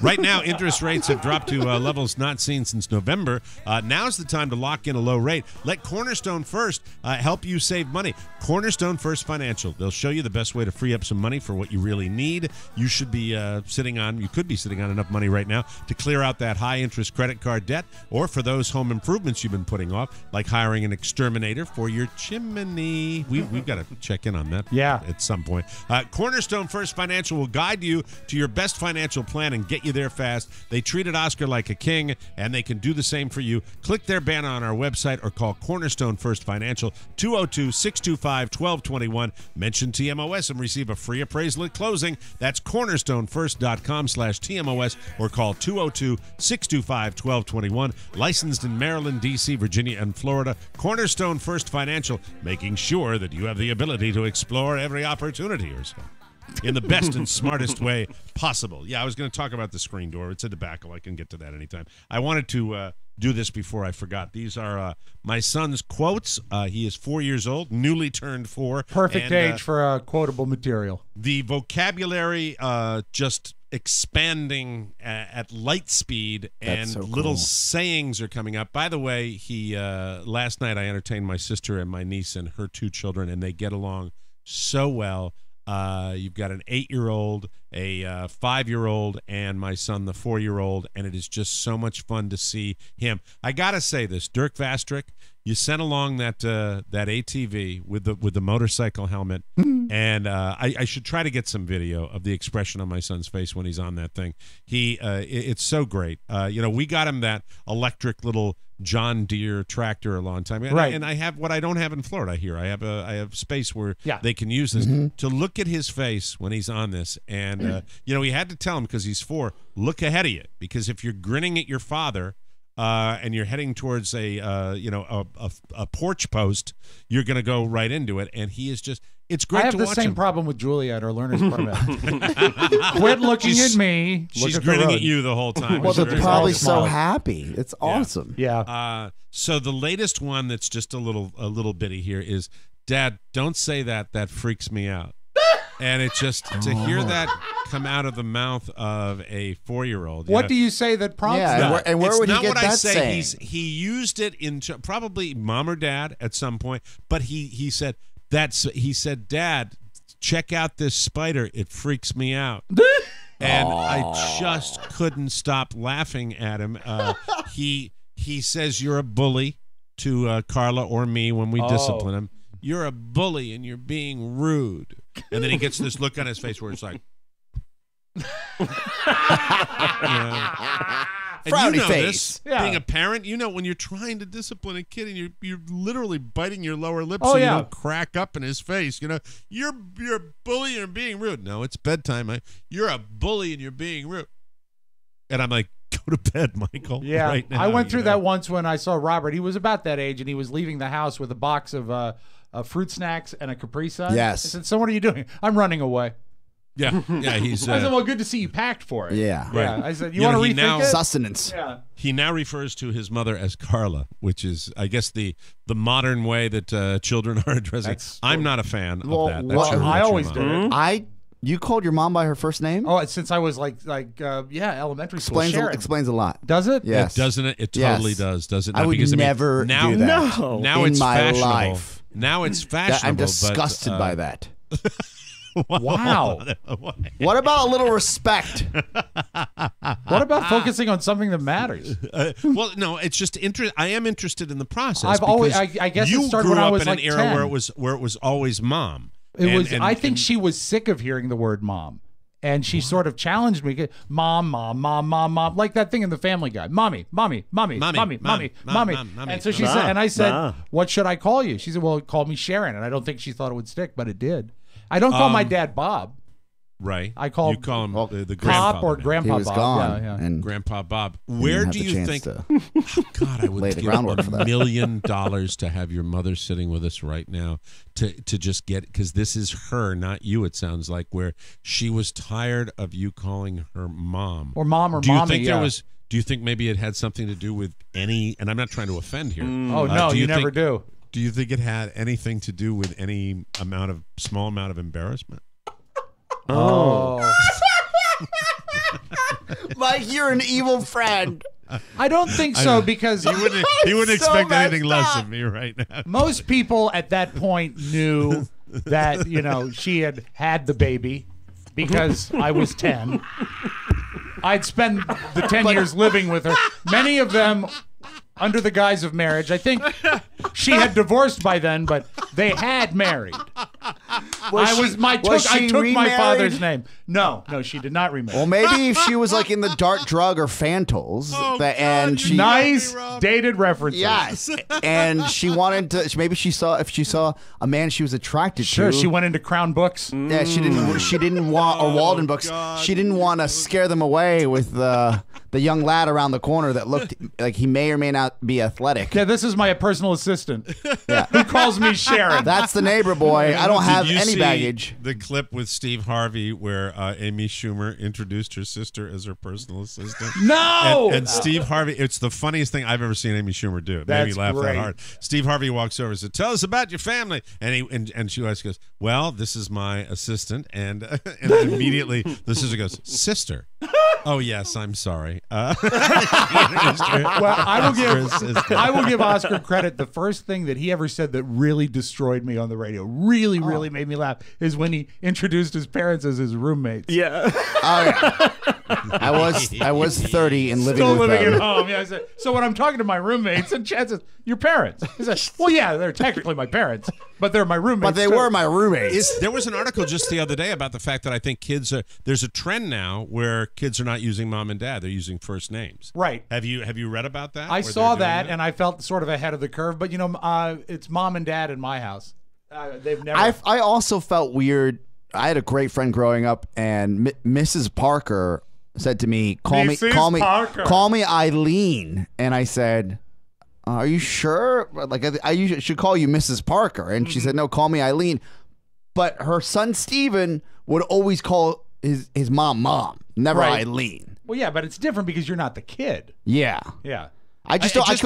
Right now, interest rates have dropped to levels not seen since November. Now's the time to lock in a low rate. Let Cornerstone First help you save money. Cornerstone First Financial. They'll show you the best way to free up some money for what you really need. You should be you could be sitting on enough money right now to clear out that high-interest credit card debt, or for those home improvements you've been putting off, like hiring an exterminator for your chimney. We've got to check in on that at some point. Cornerstone First Financial will guide you to your best financial plan and get you there fast. They treated Oscar like a king, and they can do the same for you. Click their banner on our website or call Cornerstone First Financial, 202-625-1221. Mention TMOS and receive a free appraisal at closing. That's cornerstonefirst.com/TMOS or call 202-625-1221. Licensed in Maryland, D.C., Virginia, and Florida. Cornerstone First Financial, making sure that you have the ability to explore every opportunity or so in the best and smartest way possible. Yeah, I was going to talk about the screen door. It's a debacle. I can get to that anytime. I wanted to do this before I forgot. These are my son's quotes. He is 4 years old, newly turned 4. Perfect age for quotable material. The vocabulary just expanding at light speed, and so little cool. sayings are coming up. By the way, he last night I entertained my sister and my niece and her 2 children, and they get along so well. You've got an 8-year-old, a 5-year-old, and my son, the 4-year-old, and it is just so much fun to see him. I gotta say this, Dirk Vastrick, you sent along that ATV with the motorcycle helmet, and I should try to get some video of the expression on my son's face when he's on that thing. It's so great. We got him that electric little John Deere tractor a long time ago. Right. And I have what I don't have in Florida here. I have space where Yeah. they can use this. To look at his face when he's on this, and we had to tell him, because he's 4, look ahead of you, because if you're grinning at your father and you're heading towards a porch post, you're going to go right into it. And he is just, it's great I have to the watch same him. problem with Julie at our learner's permit. Quit looking at me. Look She's at the grinning road. at you the whole time. Well, It's they're very probably funny. so happy. It's awesome. Yeah. So the latest one that's just a little bitty here is, Dad, don't say that. That freaks me out. And it's just to hear that come out of the mouth of a 4-year-old. What do you say that prompts that? And where It's would he not get what that I say. saying? He used it in probably mom or dad at some point, but he said, Dad, check out this spider. It freaks me out. And I just couldn't stop laughing at him. He says you're a bully to Carla or me when we discipline him. You're a bully and you're being rude. And then he gets this look on his face where it's like, And frowny this, face. being a parent, when you're trying to discipline a kid and you're literally biting your lower lip Oh, so yeah. you don't crack up in his face. You're a bully and you're being rude. No, it's bedtime. You're a bully and you're being rude. And I'm like, go to bed, Michael. Yeah, right now, I went through that once when I saw Robert. He was about that age, and he was leaving the house with a box of fruit snacks and a Capri Sun. Yes. I said, so what are you doing? I'm running away. Yeah, he's. I said, well, good to see you packed for it. Yeah. Yeah. I said, you want to rethink now, it? Sustenance. Yeah. He now refers to his mother as Carla, which is, I guess, the modern way that children are addressing. I'm not a fan of that. That's I always did it. You called your mom by her first name? Oh, since I was elementary school. Explains a lot. Does it? Yes. Doesn't it? It totally does, does it not? I would never now, do that. Now in it's my fashionable. life. Now it's fashionable. I'm disgusted but, by that. Wow. What about a little respect? What about focusing on something that matters? Well, no, it's just I am interested in the process. I guess you it started grew when I up was in like an era 10. where it was always mom. I think she was sick of hearing the word mom. And she sort of challenged me, mom, like that thing in the Family Guy. Mommy. And so she said, and I said, what should I call you? She said, well, call me Sharon. And I don't think she thought it would stick, but it did. I don't call my dad Bob. Right. I call you call him the Pop grandpa or Grandpa he was Bob. gone, Yeah. and Grandpa Bob. Where do you think? To God, I would lay the give groundwork for that. $1 million to have your mother sitting with us right now to just get, because this is her, not you. It sounds like, where she was tired of you calling her mom or mom or do you mommy. Think there was? Do you think maybe it had something to do with any? And I'm not trying to offend here. Oh no, you never do. Do you think it had anything to do with any small amount of embarrassment? Oh. Mike, you're an evil friend. I don't think so, because he wouldn't expect anything less of me right now. Most people at that point knew that, she had the baby because I was 10. I'd spent the 10 years living with her. Many of them under the guise of marriage. I think she had divorced by then, but they had married. I took my father's name. No, she did not remarry. Well, maybe if she was like in the Dark Drug or Fantals, and she nice dated references. Yes, and she wanted to. Maybe she saw a man she was attracted to. Sure, she went into Crown Books. Yeah, she didn't want or Walden Books. She didn't want to scare them away with the young lad around the corner that looked like he may or may not be athletic. Yeah, this is my personal assistant. Yeah, who calls me Sharon. That's the neighbor boy. I don't have any baggage. The clip with Steve Harvey where Amy Schumer introduced her sister as her personal assistant. No, and Steve Harvey. It's the funniest thing I've ever seen Amy Schumer do. It made me laugh that hard. Steve Harvey walks over and says, "Tell us about your family," and she always goes, "Well, this is my assistant," and immediately the sister goes, "Sister." Oh yes, I'm sorry. Well, I will give Oscar credit. The first thing that he ever said that really destroyed me on the radio, really made me laugh, is when he introduced his parents as his roommates. Yeah. I was 30 and living Still with living them. at home. Yeah, I said, so when I'm talking to my roommates, and Chad says, "Your parents?" He says, "Well, yeah, they're technically my parents, but they're my roommates." But they were my roommates. There was an article just the other day about the fact that I think there's a trend now where kids are not using mom and dad; they're using first names. Right. Have you read about that? I saw that, and I felt sort of ahead of the curve. But it's mom and dad in my house. They've never. I also felt weird. I had a great friend growing up, and Mrs. Parker said to me, call me Eileen," and I said, "Are you sure? Like I should call you Mrs. Parker?" And she said, "No, call me Eileen." But her son Steven would always call his mom, never Eileen. Well, yeah, but it's different because you're not the kid. Yeah. Yeah. I couldn't.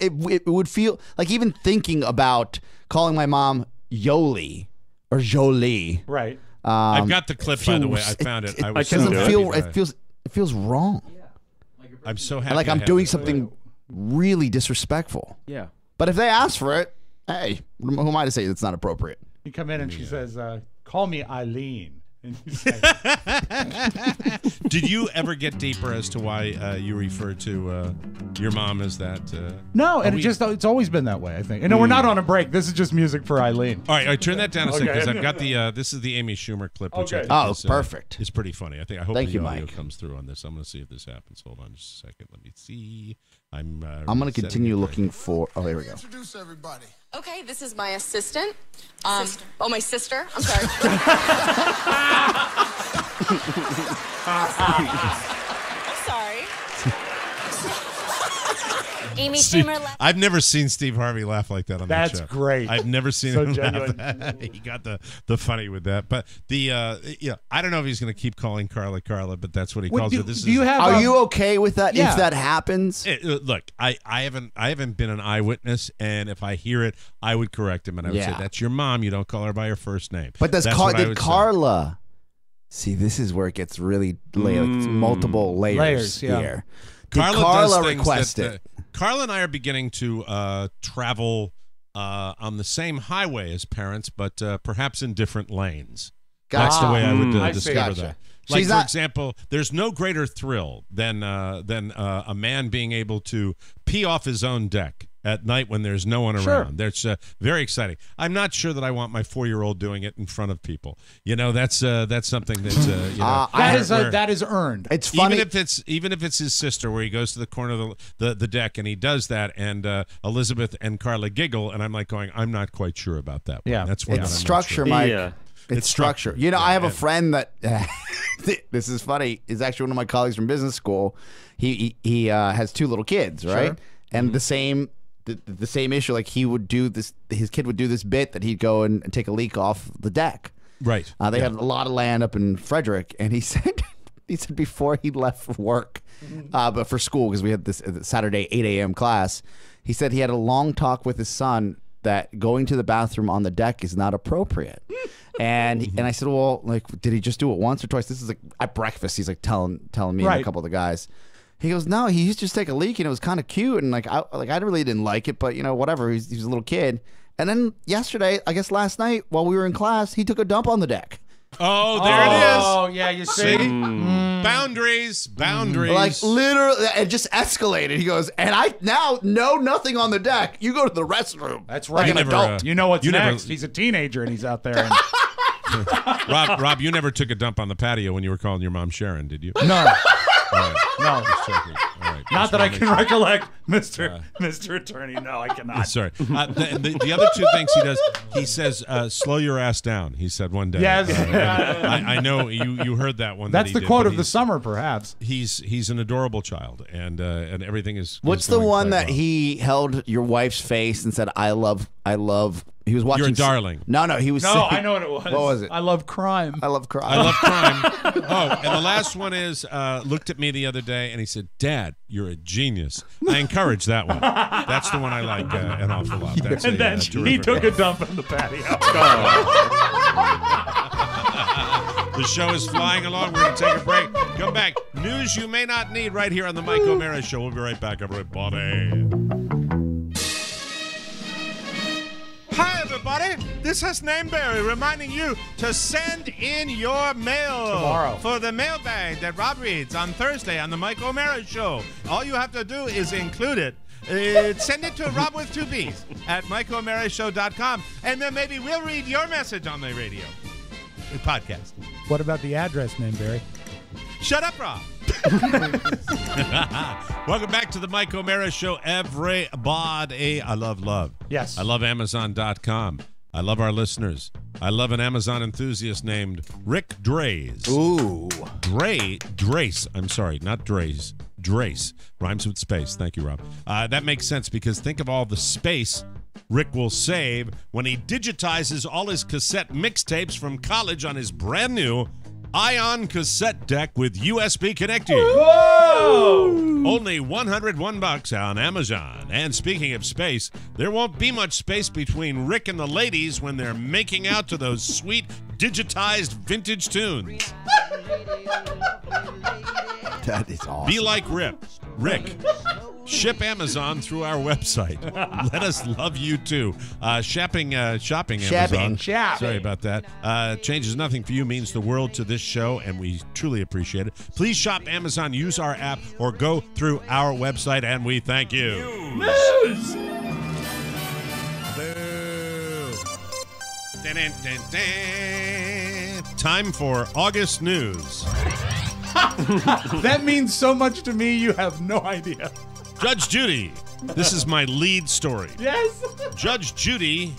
It would feel like even thinking about calling my mom Yoli or Jolie. Right. I've got the clip, by the way. I found it. It feels wrong. I'm so happy. Like I'm doing something really disrespectful. Yeah. But if they ask for it, hey, who am I to say it's not appropriate? You come in and she says, "Call me Eileen." And you say, Did you ever get deeper as to why you refer to your mom as that? No, and it's always been that way, I think. And no, we're not on a break. This is just music for Eileen. All right, turn that down a second because I've got this is the Amy Schumer clip, which I think is, perfect. It's pretty funny. I hope Thank the you, audio Mike. comes through on this. I'm going to see if this happens. Hold on just a second. Let me see. I'm going to continue looking for. Oh, here we go. Introduce everybody. Okay, this is my assistant. Oh, my sister. I'm sorry. I'm sorry. Amy Schumer left. I've never seen Steve Harvey laugh like that on that show. That's great. I've never seen So him genuine. laugh. He got the funny with that. But I don't know if he's going to keep calling Carla, but that's what he calls her. Are you okay with that? Yeah. If that happens, look, I haven't been an eyewitness, and if I hear it, I would correct him, and I would say that's your mom. You don't call her by her first name. but did Carla? See, this is where it gets really multiple layers here. Did Carla request it? Carla and I are beginning to travel on the same highway as parents, but perhaps in different lanes. That's the way I would discover that. Like, for example, there's no greater thrill than a man being able to pee off his own deck at night when there's no one around. That's very exciting. I'm not sure that I want my 4-year-old doing it in front of people. That's something that's that is earned. It's funny even if it's his sister, where he goes to the corner of the deck and he does that, and Elizabeth and Carla giggle, and I'm like going, I'm not quite sure about that one. Yeah, that's one. It's that I'm structure, not sure. Mike. Yeah. It's structure. I have a friend that this is funny. Is actually one of my colleagues from business school. He has 2 little kids, right? Sure. And the same issue. Like he would do this. His kid would do this bit that he'd go and take a leak off the deck. Right. They had a lot of land up in Frederick, and he said before he left for work, but for school because we had this Saturday 8 a.m. class. He said he had a long talk with his son that going to the bathroom on the deck is not appropriate. And I said, well, like, did he just do it once or twice? This is like at breakfast. He's like telling me and a couple of the guys. He goes, no, he used to just take a leak and it was kind of cute. And I really didn't like it, but whatever. He's a little kid. And then yesterday, I guess last night while we were in class, he took a dump on the deck. Oh, there it is. Oh, yeah, you see? Boundaries. Like literally, it just escalated. He goes, and I now know nothing on the deck. You go to the restroom. That's right. Like an adult. You know what's you never- next. He's a teenager and he's out there. And Rob, you never took a dump on the patio when you were calling your mom Sharon, did you? no. All right. No. Just checking. All right. Not Just that I wanna can make sure. recollect, Mr. Attorney. No, I cannot. Sorry. The other two things he does, he says, slow your ass down, he said one day. Yes. I know you heard that one. That's that he the did, quote but of the summer, perhaps. He's an adorable child, and everything is. What's is the going one quite that well. he held your wife's face and said, I love. He was watching. You're a darling. No, he was. No, saying, I know what it was. What was it? I love crime. I love crime. I love crime. Oh, and the last one is looked at me the other day and he said, "Dad, you're a genius." I encourage that one. That's the one I like an awful lot. That's And then he terrific took one. a dump on the patio. The show is flying along. We're going to take a break. Come back. News you may not need right here on the Mike O'Mara Show. We'll be right back, everybody. Hi, everybody. This is Nameberry reminding you to send in your mail Tomorrow. for the mailbag that Rob reads on Thursday on the Mike O'Mara Show. All you have to do is include it. Send it to Rob with 2 B's at MikeO'MaraShow.com, and then maybe we'll read your message on the radio. The podcast. What about the address name, Barry? Shut up, Rob. Welcome back to the Mike O'Mara Show, everybody. I love love. Yes. I love Amazon.com. I love our listeners. I love an Amazon enthusiast named Rick Drays. Ooh. Drace. I'm sorry, not Drays. Drace. Rhymes with space. Thank you, Rob. That makes sense because think of all the space Rick will save when he digitizes all his cassette mixtapes from college on his brand new Ion cassette deck with USB connecting. Whoa! Only $101 on Amazon. And speaking of space, there won't be much space between Rick and the ladies when they're making out to those sweet digitized vintage tunes. That is awesome. Be like Rick. Ship Amazon through our website. Let us love you too. Shopping Amazon. Sorry about that. Changes nothing for you, means the world to this show, and we truly appreciate it. Please shop Amazon, use our app, or go through our website, and we thank you. News! Boo. Dun, dun, dun, dun. Time for August news. That means so much to me, you have no idea. Judge Judy. This is my lead story. Yes. Judge Judy,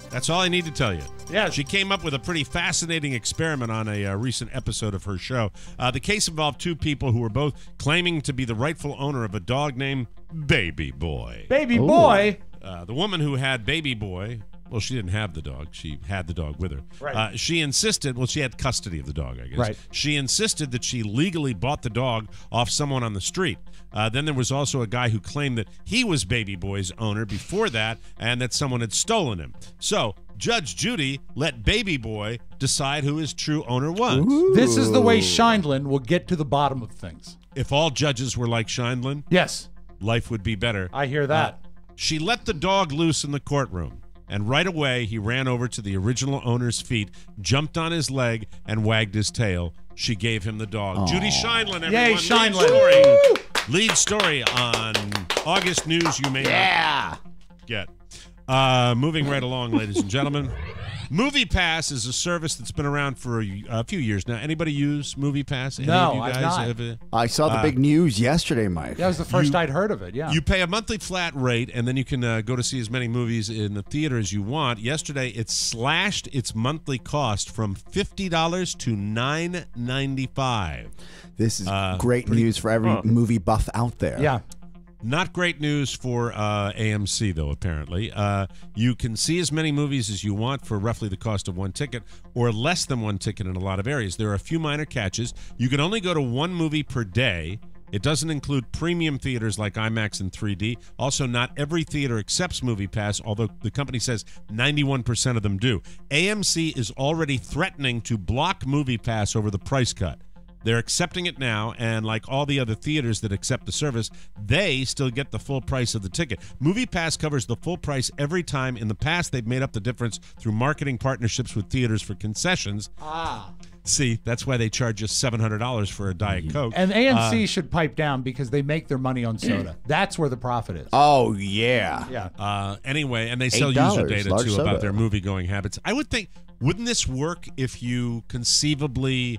that's all I need to tell you. Yes. She came up with a pretty fascinating experiment on a recent episode of her show. The case involved 2 people who were both claiming to be the rightful owner of a dog named Baby Boy. Baby Boy? The woman who had Baby Boy, well, she didn't have the dog. She had the dog with her. Right. She insisted, well, she had custody of the dog, I guess. Right. She insisted that she legally bought the dog off someone on the street. Then there was also a guy who claimed that he was Baby Boy's owner before that and that someone had stolen him. So Judge Judy let Baby Boy decide who his true owner was. Ooh. This is the way Scheindlin will get to the bottom of things. If all judges were like Scheindlin, yes, life would be better. I hear that. She let the dog loose in the courtroom, and right away he ran over to the original owner's feet, jumped on his leg, and wagged his tail. She gave him the dog. Aww. Judy Scheindlin, everyone. Yay, Scheindlin. Lead story on August news you may not get. Moving right along, ladies and gentlemen. Movie Pass is a service that's been around for a few years now. Anybody use Movie Pass? Any No, of you I've guys not. I saw the big news yesterday, Mike. That was the first I'd heard of it, yeah. You pay a monthly flat rate, and then you can go to see as many movies in the theater as you want. Yesterday, it slashed its monthly cost from $50 to $9.95. This is great news for every movie buff out there. Yeah. Not great news for AMC, though, apparently. You can see as many movies as you want for roughly the cost of one ticket, or less than one ticket in a lot of areas. There are a few minor catches. You can only go to one movie per day. It doesn't include premium theaters like IMAX and 3D. Also, not every theater accepts Movie Pass, although the company says 91% of them do. AMC is already threatening to block Movie Pass over the price cut. They're accepting it now, and like all the other theaters that accept the service, they still get the full price of the ticket. MoviePass covers the full price every time. In the past, they've made up the difference through marketing partnerships with theaters for concessions. See, that's why they charge us $700 for a Diet Coke. And AMC should pipe down because they make their money on soda. That's where the profit is. Oh, yeah. Yeah. Anyway, and they sell $8, user data, large too, soda. about their movie-going habits. I would think, wouldn't this work if you conceivably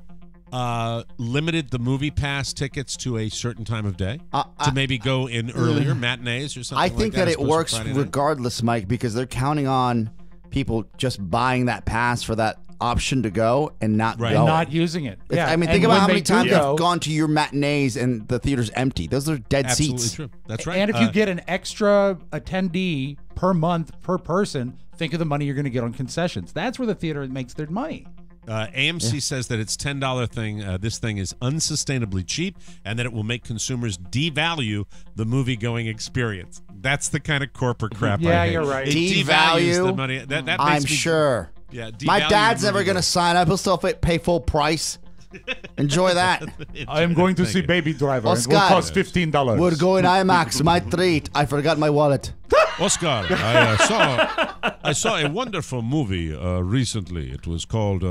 limited the movie pass tickets to a certain time of day to maybe go in earlier matinees or something? I think like that it as opposed to works Friday night? regardless, Mike, because they're counting on people just buying that pass for that option to go and not And going. not using it. Yeah. I mean, And think about when how they many do times go- I've gone to your matinees and the theater's empty. Those are dead Absolutely seats. true. That's right. And if you get an extra attendee per month per person, think of the money you're going to get on concessions. That's where the theater makes their money. AMC says that its $10 thing, this thing is unsustainably cheap, and that it will make consumers devalue the movie-going experience. That's the kind of corporate crap Yeah, I hate. you're right. It devalues the money. That makes I'm me, sure. Yeah, My devalue dad's the never movie going to sign up. He'll still pay full price. Enjoy that. I am going to see Baby Driver. It will Oscar, cost $15. We're going IMAX. My treat. I forgot my wallet. Oscar, I saw a wonderful movie recently. It was called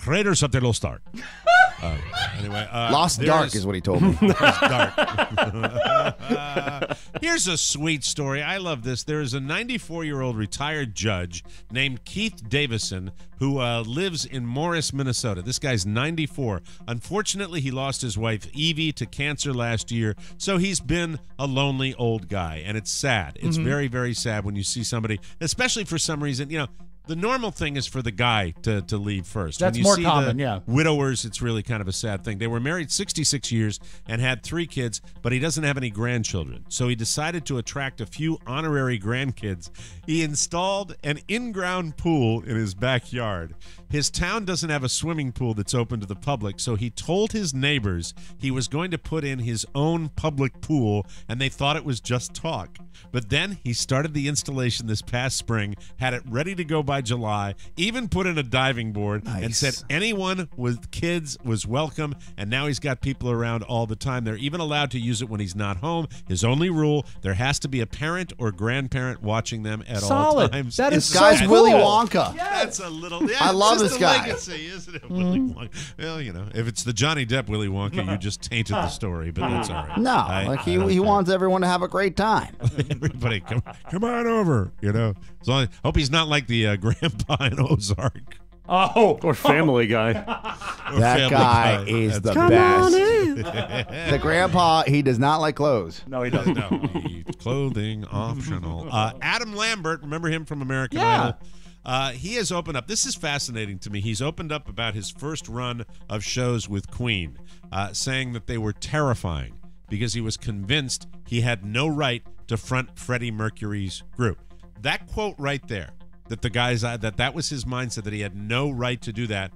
Raiders of the Lost Ark. Anyway, Lost Dark is what he told me. Lost Dark. Here's a sweet story. I love this. There is a 94-year-old retired judge named Keith Davison who lives in Morris, Minnesota. This guy's 94. Unfortunately, he lost his wife, Evie, to cancer last year, so he's been a lonely old guy, and it's sad. It's very, very sad when you see somebody, especially for some reason, you know, the normal thing is for the guy to leave first. That's when you more see common, the yeah. widowers, it's really kind of a sad thing. They were married 66 years and had 3 kids, but he doesn't have any grandchildren. So he decided to attract a few honorary grandkids. He installed an in-ground pool in his backyard. His town doesn't have a swimming pool that's open to the public, so he told his neighbors he was going to put in his own public pool, and they thought it was just talk. But then he started the installation this past spring, had it ready to go by July, even put in a diving board, and said anyone with kids was welcome, and now he's got people around all the time. They're even allowed to use it when he's not home. His only rule, there has to be a parent or grandparent watching them at all times. That is This guy's so Willy cool. Wonka. That's a little. Yeah, I love it's this just guy. a legacy, isn't it? Willy Wonka. Well, you know, if it's the Johnny Depp Willy Wonka, you just tainted the story, but that's all right. No, he wants everyone to have a great time. Everybody, come on over. You know, as long as, hope he's not like the grandpa in Ozark. Oh, or Family Guy. That guy is the best. The grandpa, he does not like clothes. No, he doesn't. No, clothing optional. Adam Lambert, remember him from American Yeah. Idol? He has opened up. This is fascinating to me. He's opened up about his first run of shows with Queen, saying that they were terrifying because he was convinced he had no right to front Freddie Mercury's group. That quote right there, that the guys that was his mindset, that he had no right to do that.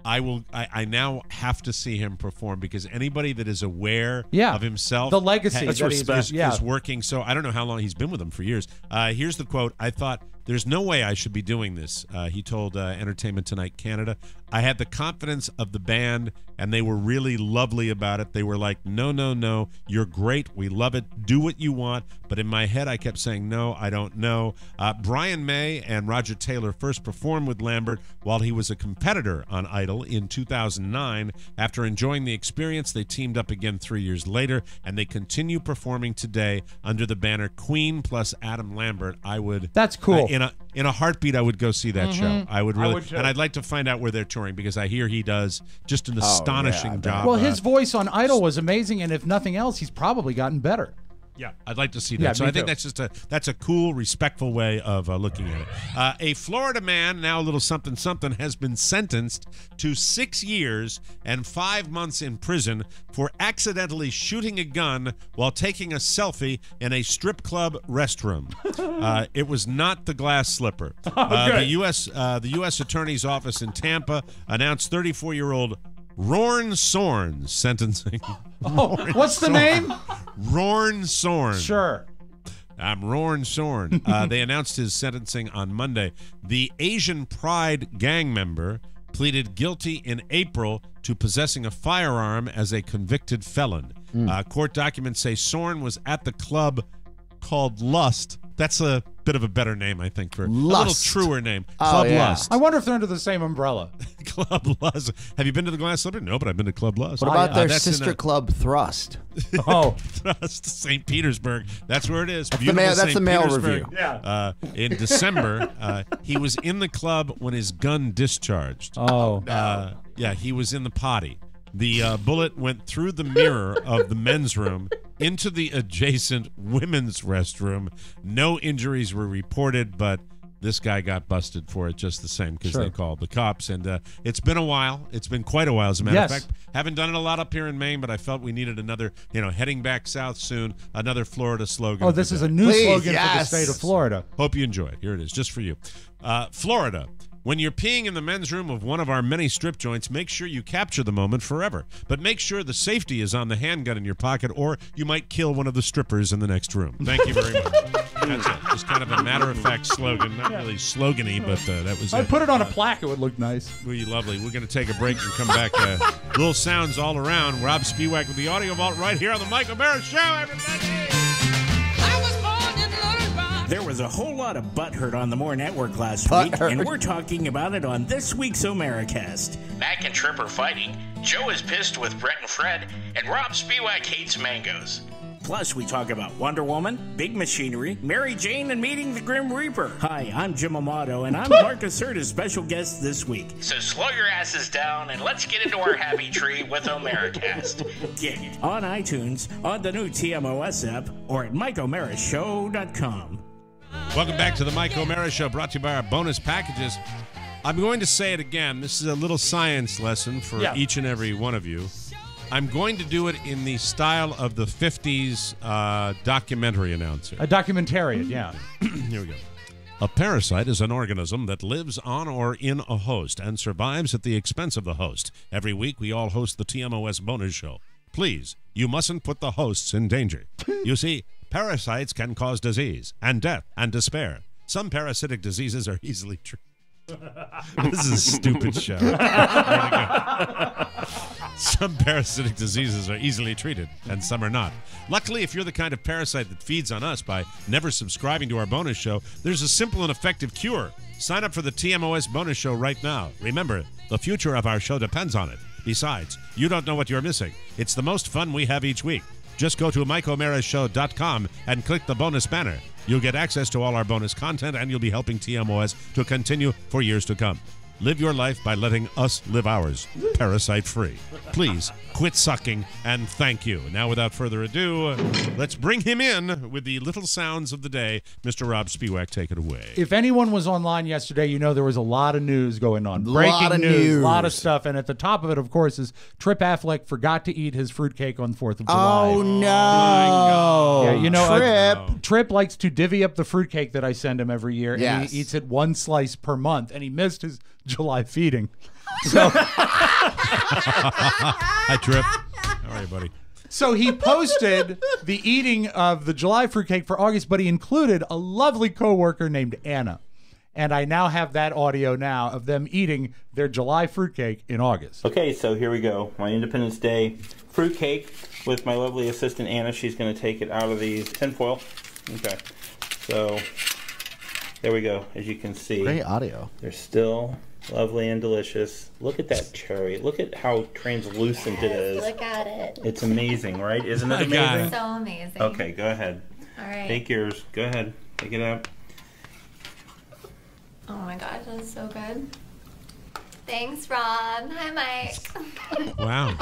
I now have to see him perform, because anybody that is aware of himself, the legacy is, that he's- is working. So I don't know how long he's been with them, for years. Here's the quote. I thought, there's no way I should be doing this. He told Entertainment Tonight Canada. I had the confidence of the band, and they were really lovely about it. They were like, no, you're great. We love it. Do what you want. But in my head, I kept saying, no, I don't know. Brian May and Roger Taylor first performed with Lambert while he was a competitor on Idol in 2009. After enjoying the experience, they teamed up again 3 years later, and they continue performing today under the banner Queen plus Adam Lambert. I would. That's cool. In a heartbeat, I would go see that show. I would really, too. and I'd like to find out where they're touring, because I hear he does just an astonishing job. Well, his voice on Idol was amazing, and if nothing else, he's probably gotten better. Yeah, I'd like to see that. Yeah, So me I think too. that's a cool, respectful way of looking at it. A Florida man, now a little something, has been sentenced to 6 years and 5 months in prison for accidentally shooting a gun while taking a selfie in a strip club restroom. It was not the glass slipper. The U.S. Attorney's Office in Tampa announced 34-year-old Rorn Sorn's sentencing. Oh, what's the name? Rorn Sorn. Sure. I'm Rorn Sorn. They announced his sentencing on Monday. The Asian Pride gang member pleaded guilty in April to possessing a firearm as a convicted felon. Court documents say Sorn was at the club called Lust. That's a bit of a better name, I think, for Lust. a little truer name. Club Lust. I wonder if they're under the same umbrella. Club Lust. Have you been to the Glass Slipper? No, but I've been to Club Lust. What about their that's sister club, Thrust? Thrust, St. Petersburg. That's where it is. That's Beautiful the St. mail Petersburg. review. Yeah. In December, he was in the club when his gun discharged. Yeah, he was in the potty. The bullet went through the mirror of the men's room into the adjacent women's restroom. No injuries were reported, but this guy got busted for it just the same because they called the cops. And it's been a while. It's been quite a while, as a matter of fact. Haven't done it a lot up here in Maine, but I felt we needed another, heading back south soon, another Florida slogan. Oh, this is a new slogan for the state of Florida. Hope you enjoy it. Here it is, just for you. Florida. When you're peeing in the men's room of one of our many strip joints, make sure you capture the moment forever. But make sure the safety is on the handgun in your pocket, or you might kill one of the strippers in the next room. Thank you very much. That's it. Just kind of a matter-of-fact slogan. Not really slogan-y, but that was it. I'd put it on a plaque. It would look nice. Really lovely. We're going to take a break and come back. Little sounds all around. Rob Spiewak with the Audio Vault right here on the Mike O'Mara Show, everybody. There was a whole lot of butthurt on the More Network last week, and we're talking about it on this week's Omeracast. Mac and Trip are fighting, Joe is pissed with Brett and Fred, and Rob Spiewak hates mangoes. Plus, we talk about Wonder Woman, Big Machinery, Mary Jane, and meeting the Grim Reaper. Hi, I'm Jim Amato, and I'm Marcus Hurta's special guest this week. So slow your asses down, and let's get into our happy tree with Omeracast. Get it on iTunes, on the new TMOS app, or at MikeOmaraShow.com. Welcome back to the Mike O'Mara Show, brought to you by our bonus packages. I'm going to say it again. This is a little science lesson for each and every one of you. I'm going to do it in the style of the 50s documentary announcer. A documentarian, yeah. Here we go. A parasite is an organism that lives on or in a host and survives at the expense of the host. Every week, we all host the TMOS bonus show. Please, you mustn't put the hosts in danger. You see, parasites can cause disease and death and despair. Some parasitic diseases are easily treated. This is a stupid show. Some parasitic diseases are easily treated, and some are not. Luckily, if you're the kind of parasite that feeds on us by never subscribing to our bonus show, there's a simple and effective cure. Sign up for the TMOS bonus show right now. Remember, the future of our show depends on it. Besides, you don't know what you're missing. It's the most fun we have each week. Just go to MikeOmaraShow.com and click the bonus banner. You'll get access to all our bonus content, and you'll be helping TMOS to continue for years to come. Live your life by letting us live ours, parasite-free. Please, quit sucking, and thank you. Now, without further ado, let's bring him in with the little sounds of the day. Mr. Rob Spiewak, take it away. If anyone was online yesterday, you know there was a lot of news going on. Breaking news, a lot of stuff. And at the top of it, of course, is Trip Affleck forgot to eat his fruitcake on 4th of July. Oh, no. Yeah, you know, Trip. Trip likes to divvy up the fruitcake that I send him every year, and he eats it one slice per month, and he missed his July feeding. So Hi, Trip. How are you, buddy? So he posted the eating of the July fruitcake for August, but he included a lovely coworker named Anna. And I now have that audio now of them eating their July fruitcake in August. Okay, so here we go. My Independence Day fruitcake with my lovely assistant Anna. She's going to take it out of the tinfoil. Okay, so there we go. As you can see, great audio. They're still lovely and delicious. Look at that cherry. Look at how translucent it is. Look at it. It's amazing, right? Isn't it amazing? So amazing. Okay, go ahead. All right. Take yours. Go ahead. Take it out. Oh my gosh, that's so good. Thanks, Rob. Hi, Mike. Wow.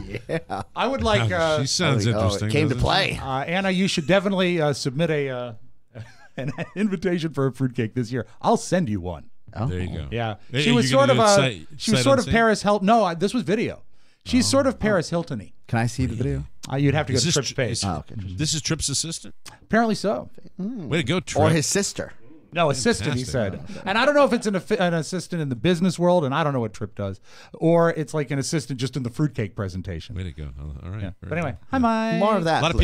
Yeah. I would like... she sounds interesting. It came to play. Anna, you should definitely submit an invitation for a fruitcake this year. I'll send you one. Oh. There you go. Yeah. Hey, She was you gonna sort of do it she was sort of Paris Hilton. No, this was video. She's sort of Paris Hilton-y. Can I see the video? You'd have to go to Trip's page. Okay. This is Trip's assistant? Apparently so. Way to go, Trip. Or his sister. No, assistant, he said. And I don't know if it's an assistant in the business world, and I don't know what Trip does, or it's like an assistant just in the fruitcake presentation. Way to go. All right. Yeah. But anyway, hi, Mike. More of that, A lot of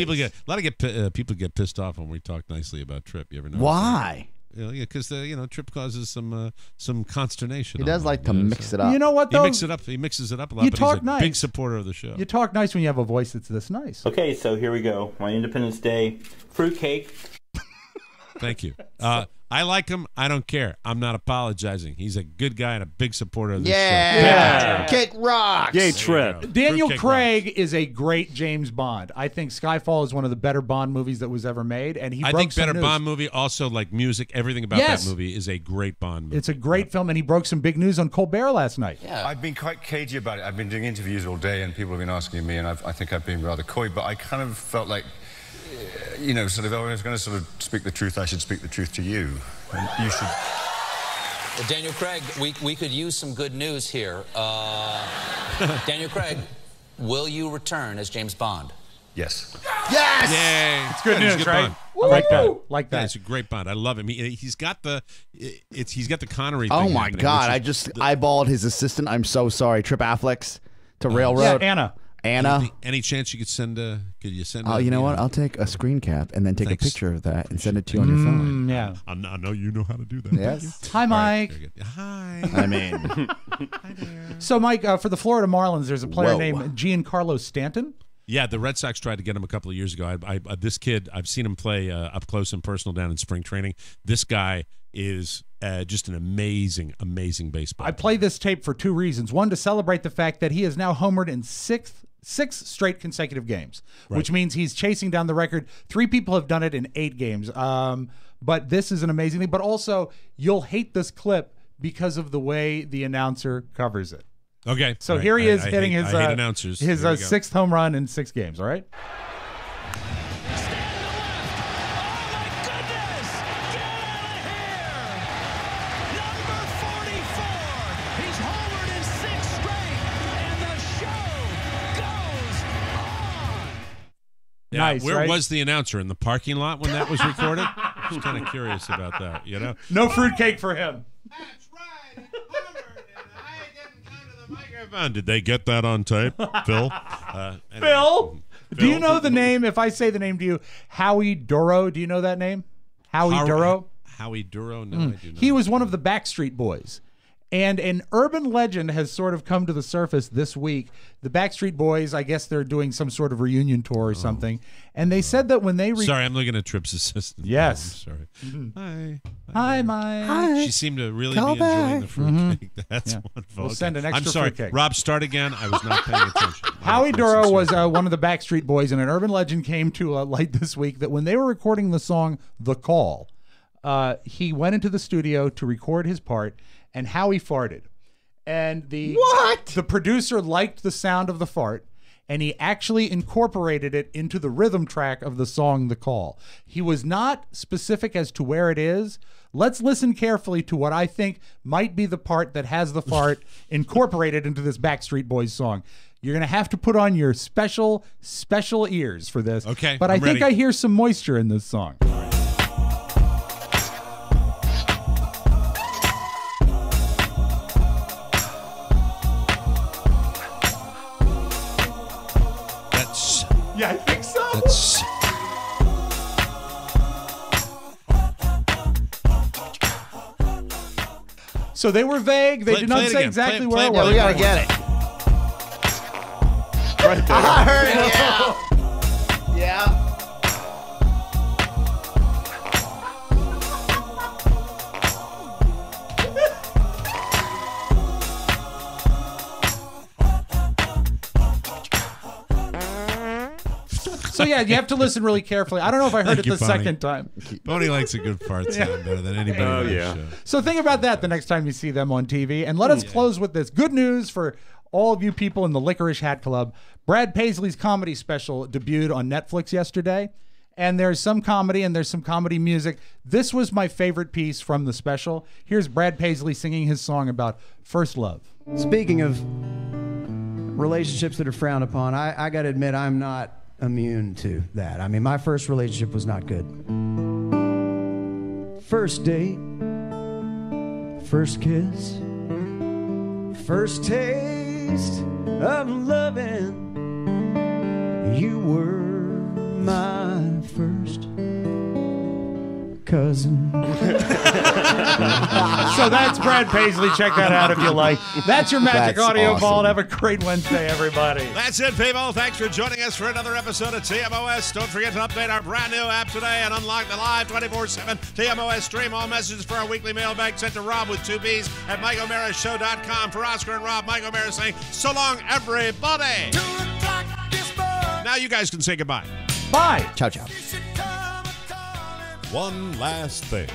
people get pissed off when we talk nicely about Trip. You ever know? Why? because Trip causes some consternation. He does like to mix it up. You know what, though? He mixes it up a lot, but he's a big supporter of the show. You talk nice when you have a voice that's this nice. Okay, so here we go. My Independence Day fruitcake. Thank you. I like him. I don't care. I'm not apologizing. He's a good guy and a big supporter of this show. Yeah. Kick rocks. Yay, Trip. Daniel Craig is a great James Bond. I think Skyfall is one of the better Bond movies that was ever made, and I think better Bond movie. Also, like music, everything about that movie is a great Bond movie. It's a great film, and he broke some big news on Colbert last night. Yeah. I've been quite cagey about it. I've been doing interviews all day, and people have been asking me, and I think I've been rather coy, but I kind of felt like, sort of, if I was going to sort of speak the truth, I should speak the truth to you. And you should. Well, Daniel Craig, we could use some good news here. Daniel Craig, will you return as James Bond? Yes. Yes! Yay. It's good news, right? Bond. Like that. Yeah, it's a great Bond. I love him. He's got the Connery Oh thing my happening, God! I just eyeballed his assistant. I'm so sorry, Trip Affleck's to Railroad. Yeah, Anna. Any chance you could send could you send Oh, you know what? I'll take a screen cap and then take a picture of that and send it to you on your phone. Yeah. I know you know how to do that. Yes. Hi, Mike. Hi. I mean. Hi there. So, Mike, for the Florida Marlins, there's a player named Giancarlo Stanton. Yeah, the Red Sox tried to get him a couple of years ago. This kid, I've seen him play up close and personal down in spring training. This guy is just an amazing, amazing baseball I play this tape for two reasons. One, to celebrate the fact that he has now homered in six straight consecutive games, which means he's chasing down the record. 3 people have done it in 8 games. But this is an amazing thing. But also, you'll hate this clip because of the way the announcer covers it. Okay. So here he is hitting his 6th home run in 6 games, all right? Yeah, nice, where right? was the announcer? In the parking lot when that was recorded? I was kind of curious about that, No fruitcake for him. That's right. I didn't come to the microphone. Did they get that on tape, Phil? Anyway. Phil? Do you know the name? If I say the name to you, Howie Duro, do you know that name? Howie Duro? Howie Duro? No, I do not. He was one of the Backstreet Boys. And an urban legend has sort of come to the surface this week. The Backstreet Boys, I guess they're doing some sort of reunion tour or something. And they said that when they... Sorry, I'm looking at Trip's assistant. Yes. Oh, I'm sorry. Hi, Mike. Hi. She seemed to really be enjoying the fruitcake. That's wonderful. We'll send an extra I'm sorry. fruitcake. Rob, start again. I was not paying attention. Howie Duro was one of the Backstreet Boys, and an urban legend came to light this week that when they were recording the song The Call, he went into the studio to record his part, and Howie farted. And the producer liked the sound of the fart, and he actually incorporated it into the rhythm track of the song The Call. He was not specific as to where it is. Let's listen carefully to what I think might be the part that has the fart incorporated into this Backstreet Boys song. You're going to have to put on your special ears for this. Okay, but I think I hear some moisture in this song. Yeah, I think so. So they were vague. They did not say exactly where it was. We gotta get it. Right there. I heard it. Yeah. So yeah, you have to listen really carefully. I don't know if I heard Thank it you, the Bonnie. second time. Bonnie likes a good fart sound better than anybody on the show. So think about that the next time you see them on TV. And let us close with this. Good news for all of you people in the Licorice Hat Club. Brad Paisley's comedy special debuted on Netflix yesterday. And there's some comedy and there's some comedy music. This was my favorite piece from the special. Here's Brad Paisley singing his song about first love. Speaking of relationships that are frowned upon, I got to admit I'm not immune to that. I mean, my first relationship was not good. First date, first kiss, first taste of loving. You were my first cousin. So that's Brad Paisley. Check that out if you like. That's your Magic That's Audio awesome. Vault. Have a great Wednesday, everybody. That's it, people. Thanks for joining us for another episode of TMOS. Don't forget to update our brand new app today and unlock the live 24/7 TMOS stream. All messages for our weekly mailbag sent to Rob with 2 B's at MikeO'MaraShow.com. For Oscar and Rob, Mike O'Mara saying, so long, everybody. Now you guys can say goodbye. Bye. Ciao, ciao. One last thing.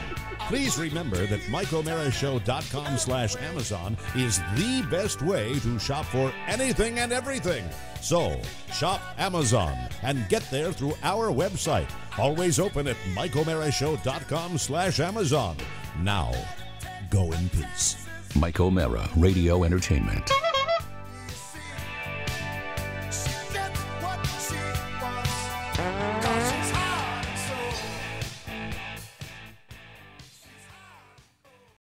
Please remember that MikeO'MaraShow.com/Amazon is the best way to shop for anything and everything. So, shop Amazon and get there through our website. Always open at MikeO'MaraShow.com/Amazon. Now, go in peace. Mike O'Mara, Radio Entertainment. She